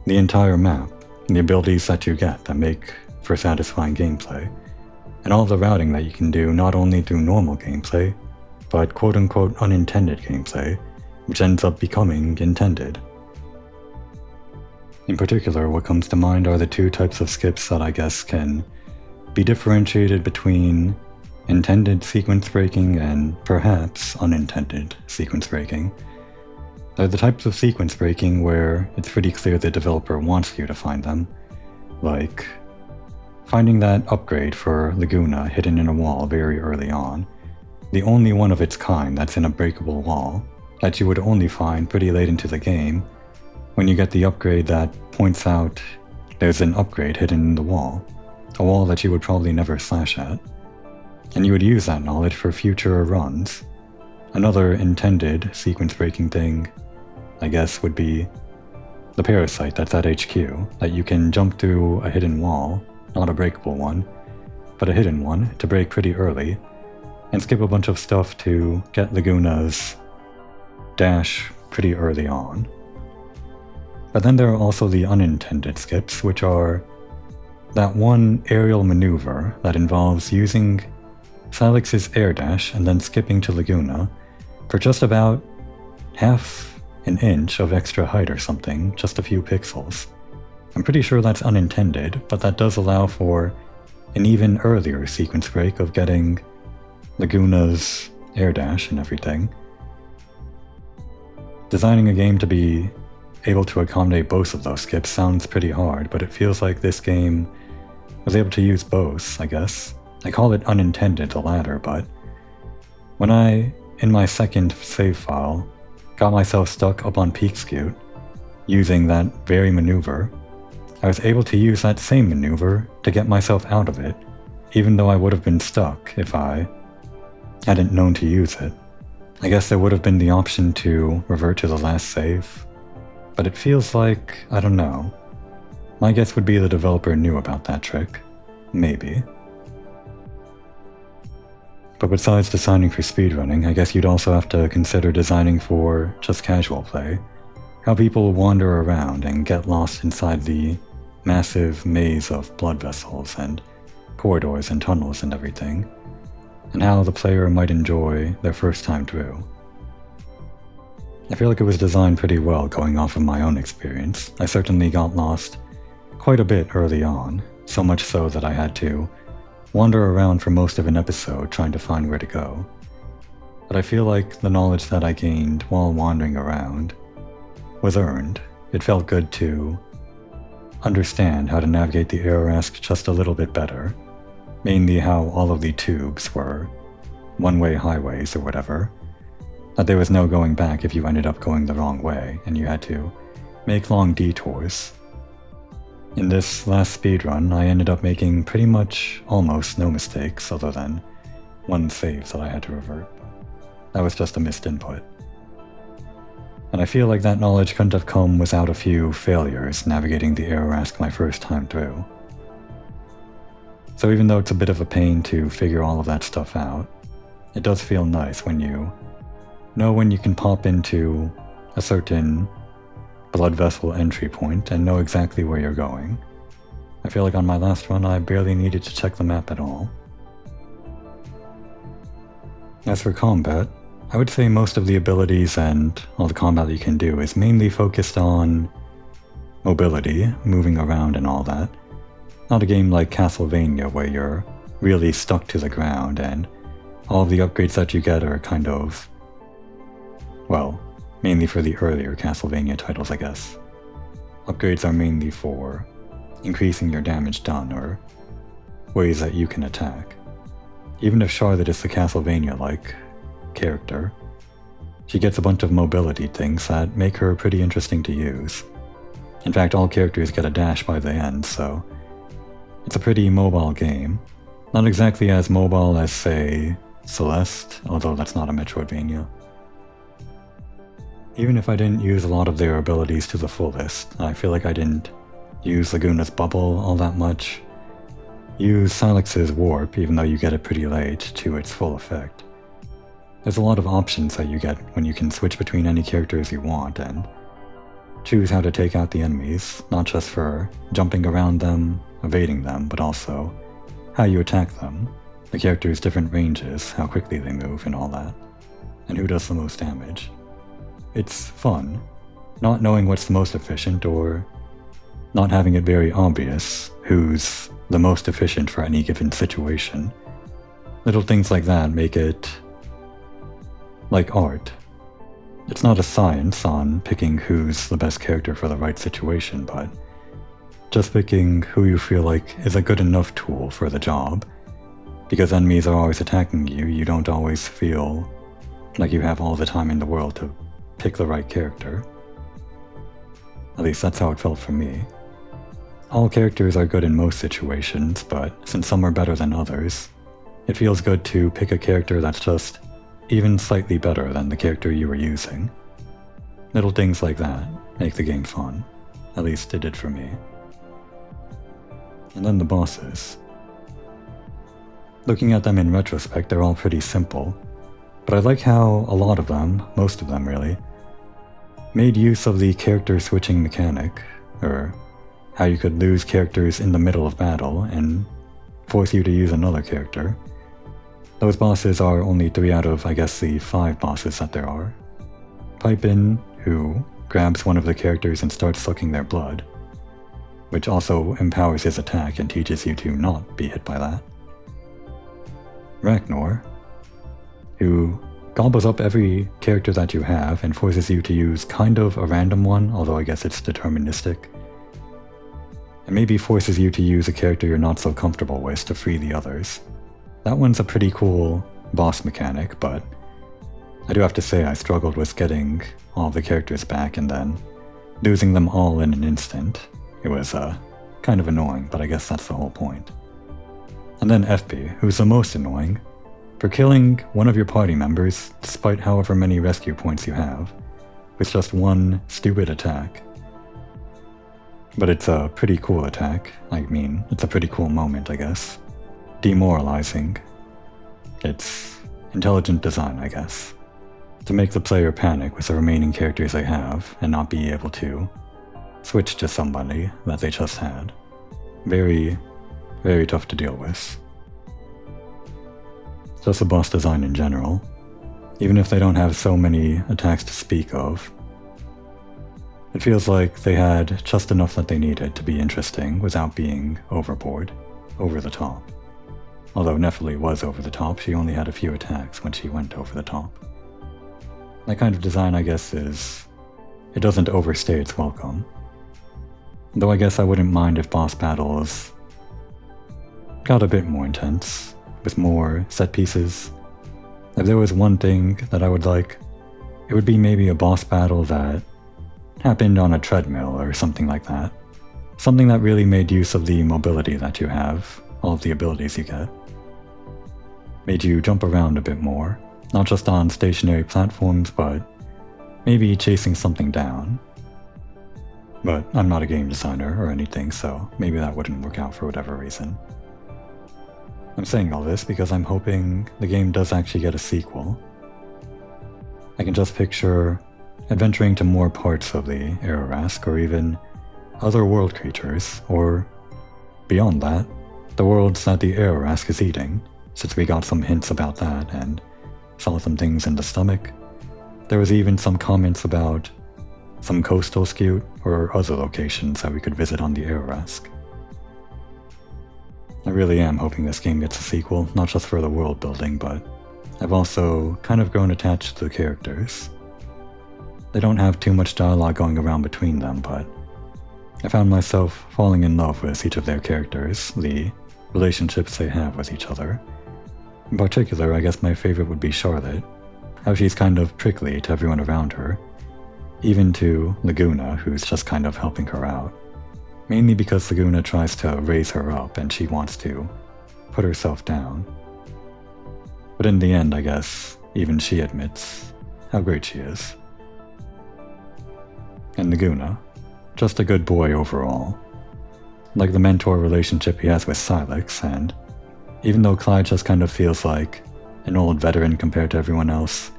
the entire map, and the abilities that you get that make for satisfying gameplay, and all the routing that you can do not only through normal gameplay, but quote-unquote unintended gameplay, which ends up becoming intended. In particular, what comes to mind are the two types of skips that I guess can be differentiated between intended sequence breaking and perhaps unintended sequence breaking. They're the types of sequence breaking where it's pretty clear the developer wants you to find them, like finding that upgrade for Laguna hidden in a wall very early on, the only one of its kind that's in a breakable wall that you would only find pretty late into the game when you get the upgrade that points out there's an upgrade hidden in the wall, a wall that you would probably never slash at, and you would use that knowledge for future runs. Another intended sequence breaking thing, I guess, would be the parasite that's at HQ, that you can jump through a hidden wall, not a breakable one, but a hidden one, to break pretty early, and skip a bunch of stuff to get Laguna's dash pretty early on. But then there are also the unintended skips, which are that one aerial maneuver that involves using Silex's air dash and then skipping to Laguna for just about half an inch of extra height or something, just a few pixels. I'm pretty sure that's unintended, but that does allow for an even earlier sequence break of getting Laguna's air dash and everything. Designing a game to be able to accommodate both of those skips sounds pretty hard, but it feels like this game was able to use both, I guess. I call it unintended, the latter, but when I, in my second save file, got myself stuck up on Peak Scoot, using that very maneuver, I was able to use that same maneuver to get myself out of it, even though I would have been stuck if I hadn't known to use it. I guess there would have been the option to revert to the last save, but it feels like, I don't know. My guess would be the developer knew about that trick. Maybe. But besides designing for speedrunning, I guess you'd also have to consider designing for just casual play. How people wander around and get lost inside the massive maze of blood vessels and corridors and tunnels and everything, and how the player might enjoy their first time through. I feel like it was designed pretty well going off of my own experience. I certainly got lost quite a bit early on, so much so that I had to wander around for most of an episode trying to find where to go. But I feel like the knowledge that I gained while wandering around was earned. It felt good to understand how to navigate the Arask just a little bit better, mainly how all of the tubes were one-way highways or whatever, that there was no going back if you ended up going the wrong way and you had to make long detours. In this last speedrun, I ended up making pretty much almost no mistakes other than one save that I had to revert. That was just a missed input. And I feel like that knowledge couldn't have come without a few failures navigating the Arask my first time through. So even though it's a bit of a pain to figure all of that stuff out, it does feel nice when you know when you can pop into a certain blood vessel entry point and know exactly where you're going. I feel like on my last run I barely needed to check the map at all. As for combat, I would say most of the abilities and all the combat you can do is mainly focused on mobility, moving around and all that. Not a game like Castlevania where you're really stuck to the ground and all of the upgrades that you get are kind of, well, mainly for the earlier Castlevania titles, I guess. Upgrades are mainly for increasing your damage done or ways that you can attack. Even if Charlotte is the Castlevania-like character, she gets a bunch of mobility things that make her pretty interesting to use. In fact, all characters get a dash by the end, so it's a pretty mobile game. Not exactly as mobile as, say, Celeste, although that's not a Metroidvania. Even if I didn't use a lot of their abilities to the fullest, I feel like I didn't use Laguna's Bubble all that much. Use Salix's Warp, even though you get it pretty late, to its full effect. There's a lot of options that you get when you can switch between any characters you want and choose how to take out the enemies, not just for jumping around them, evading them, but also how you attack them, the characters' different ranges, how quickly they move and all that, and who does the most damage. It's fun, not knowing what's the most efficient or not having it very obvious who's the most efficient for any given situation. Little things like that make it like art. It's not a science on picking who's the best character for the right situation, but just picking who you feel like is a good enough tool for the job. Because enemies are always attacking you, you don't always feel like you have all the time in the world to pick the right character. At least that's how it felt for me. All characters are good in most situations, but since some are better than others, it feels good to pick a character that's just even slightly better than the character you were using. Little things like that make the game fun. At least it did for me. And then the bosses. Looking at them in retrospect, they're all pretty simple, but I like how a lot of them, most of them really, made use of the character switching mechanic, or how you could lose characters in the middle of battle and force you to use another character. Those bosses are only 3 out of, I guess, the 5 bosses that there are. Pipe-In, who grabs one of the characters and starts sucking their blood, which also empowers his attack and teaches you to not be hit by that. Ragnar, who gobbles up every character that you have and forces you to use kind of a random one, although I guess it's deterministic. And maybe forces you to use a character you're not so comfortable with to free the others. That one's a pretty cool boss mechanic, but I do have to say I struggled with getting all the characters back and then losing them all in an instant. It was kind of annoying, but I guess that's the whole point. And then FP, who's the most annoying, for killing one of your party members, despite however many rescue points you have, with just one stupid attack. But it's a pretty cool attack. I mean, it's a pretty cool moment, I guess. Demoralizing. It's intelligent design, I guess. To make the player panic with the remaining characters they have and not be able to switch to somebody that they just had. Very, very tough to deal with. Just the boss design in general, even if they don't have so many attacks to speak of, it feels like they had just enough that they needed to be interesting without being overboard, over the top. Although Nephili was over the top, she only had a few attacks when she went over the top. That kind of design, I guess, it doesn't overstay its welcome. Though I guess I wouldn't mind if boss battles got a bit more intense, with more set pieces. If there was one thing that I would like, it would be maybe a boss battle that happened on a treadmill or something like that. Something that really made use of the mobility that you have, all of the abilities you get. Made you jump around a bit more, not just on stationary platforms, but maybe chasing something down. But I'm not a game designer or anything, so maybe that wouldn't work out for whatever reason. I'm saying all this because I'm hoping the game does actually get a sequel. I can just picture adventuring to more parts of the Arask, or even other world creatures, or beyond that, the worlds that the Arask is eating, since we got some hints about that and saw some things in the stomach. There was even some comments about some coastal skewt or other locations that we could visit on the Arask. I really am hoping this game gets a sequel, not just for the world building, but I've also kind of grown attached to the characters. They don't have too much dialogue going around between them, but I found myself falling in love with each of their characters, the relationships they have with each other. In particular, I guess my favorite would be Charlotte, how she's kind of prickly to everyone around her, even to Laguna, who's just kind of helping her out. Mainly because Laguna tries to raise her up and she wants to put herself down. But in the end, I guess, even she admits how great she is. And Laguna, just a good boy overall. Like the mentor relationship he has with Silex, and even though Clyde just kind of feels like an old veteran compared to everyone else,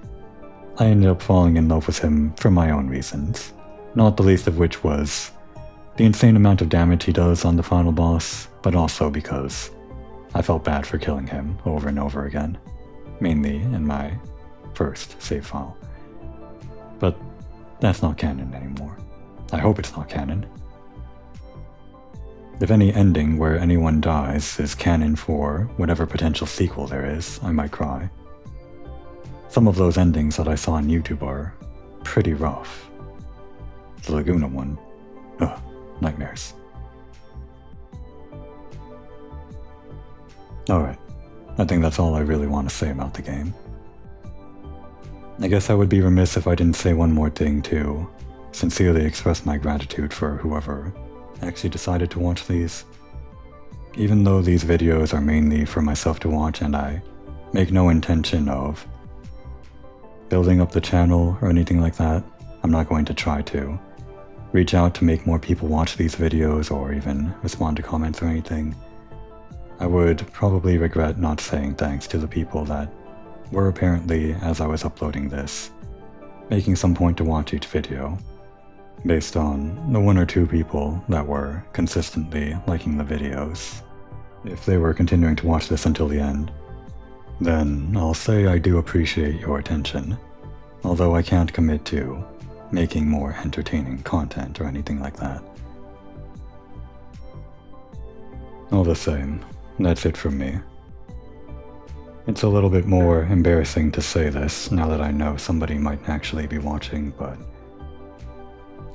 I ended up falling in love with him for my own reasons, not the least of which was the insane amount of damage he does on the final boss, but also because I felt bad for killing him over and over again, mainly in my first save file. But that's not canon anymore. I hope it's not canon. If any ending where anyone dies is canon for whatever potential sequel there is, I might cry. Some of those endings that I saw on YouTube are pretty rough. The Laguna one, ugh, nightmares. Alright, I think that's all I really want to say about the game. I guess I would be remiss if I didn't say one more thing to sincerely express my gratitude for whoever actually decided to watch these. Even though these videos are mainly for myself to watch and I make no intention of building up the channel or anything like that, I'm not going to try to reach out to make more people watch these videos or even respond to comments or anything. I would probably regret not saying thanks to the people that were apparently, as I was uploading this, making some point to watch each video, based on the one or two people that were consistently liking the videos. If they were continuing to watch this until the end, then I'll say I do appreciate your attention, although I can't commit to making more entertaining content or anything like that. All the same, that's it from me. It's a little bit more embarrassing to say this now that I know somebody might actually be watching, but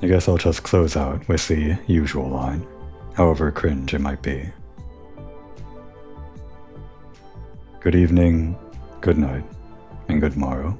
I guess I'll just close out with the usual line, however cringe it might be. Good evening, good night, and good morrow.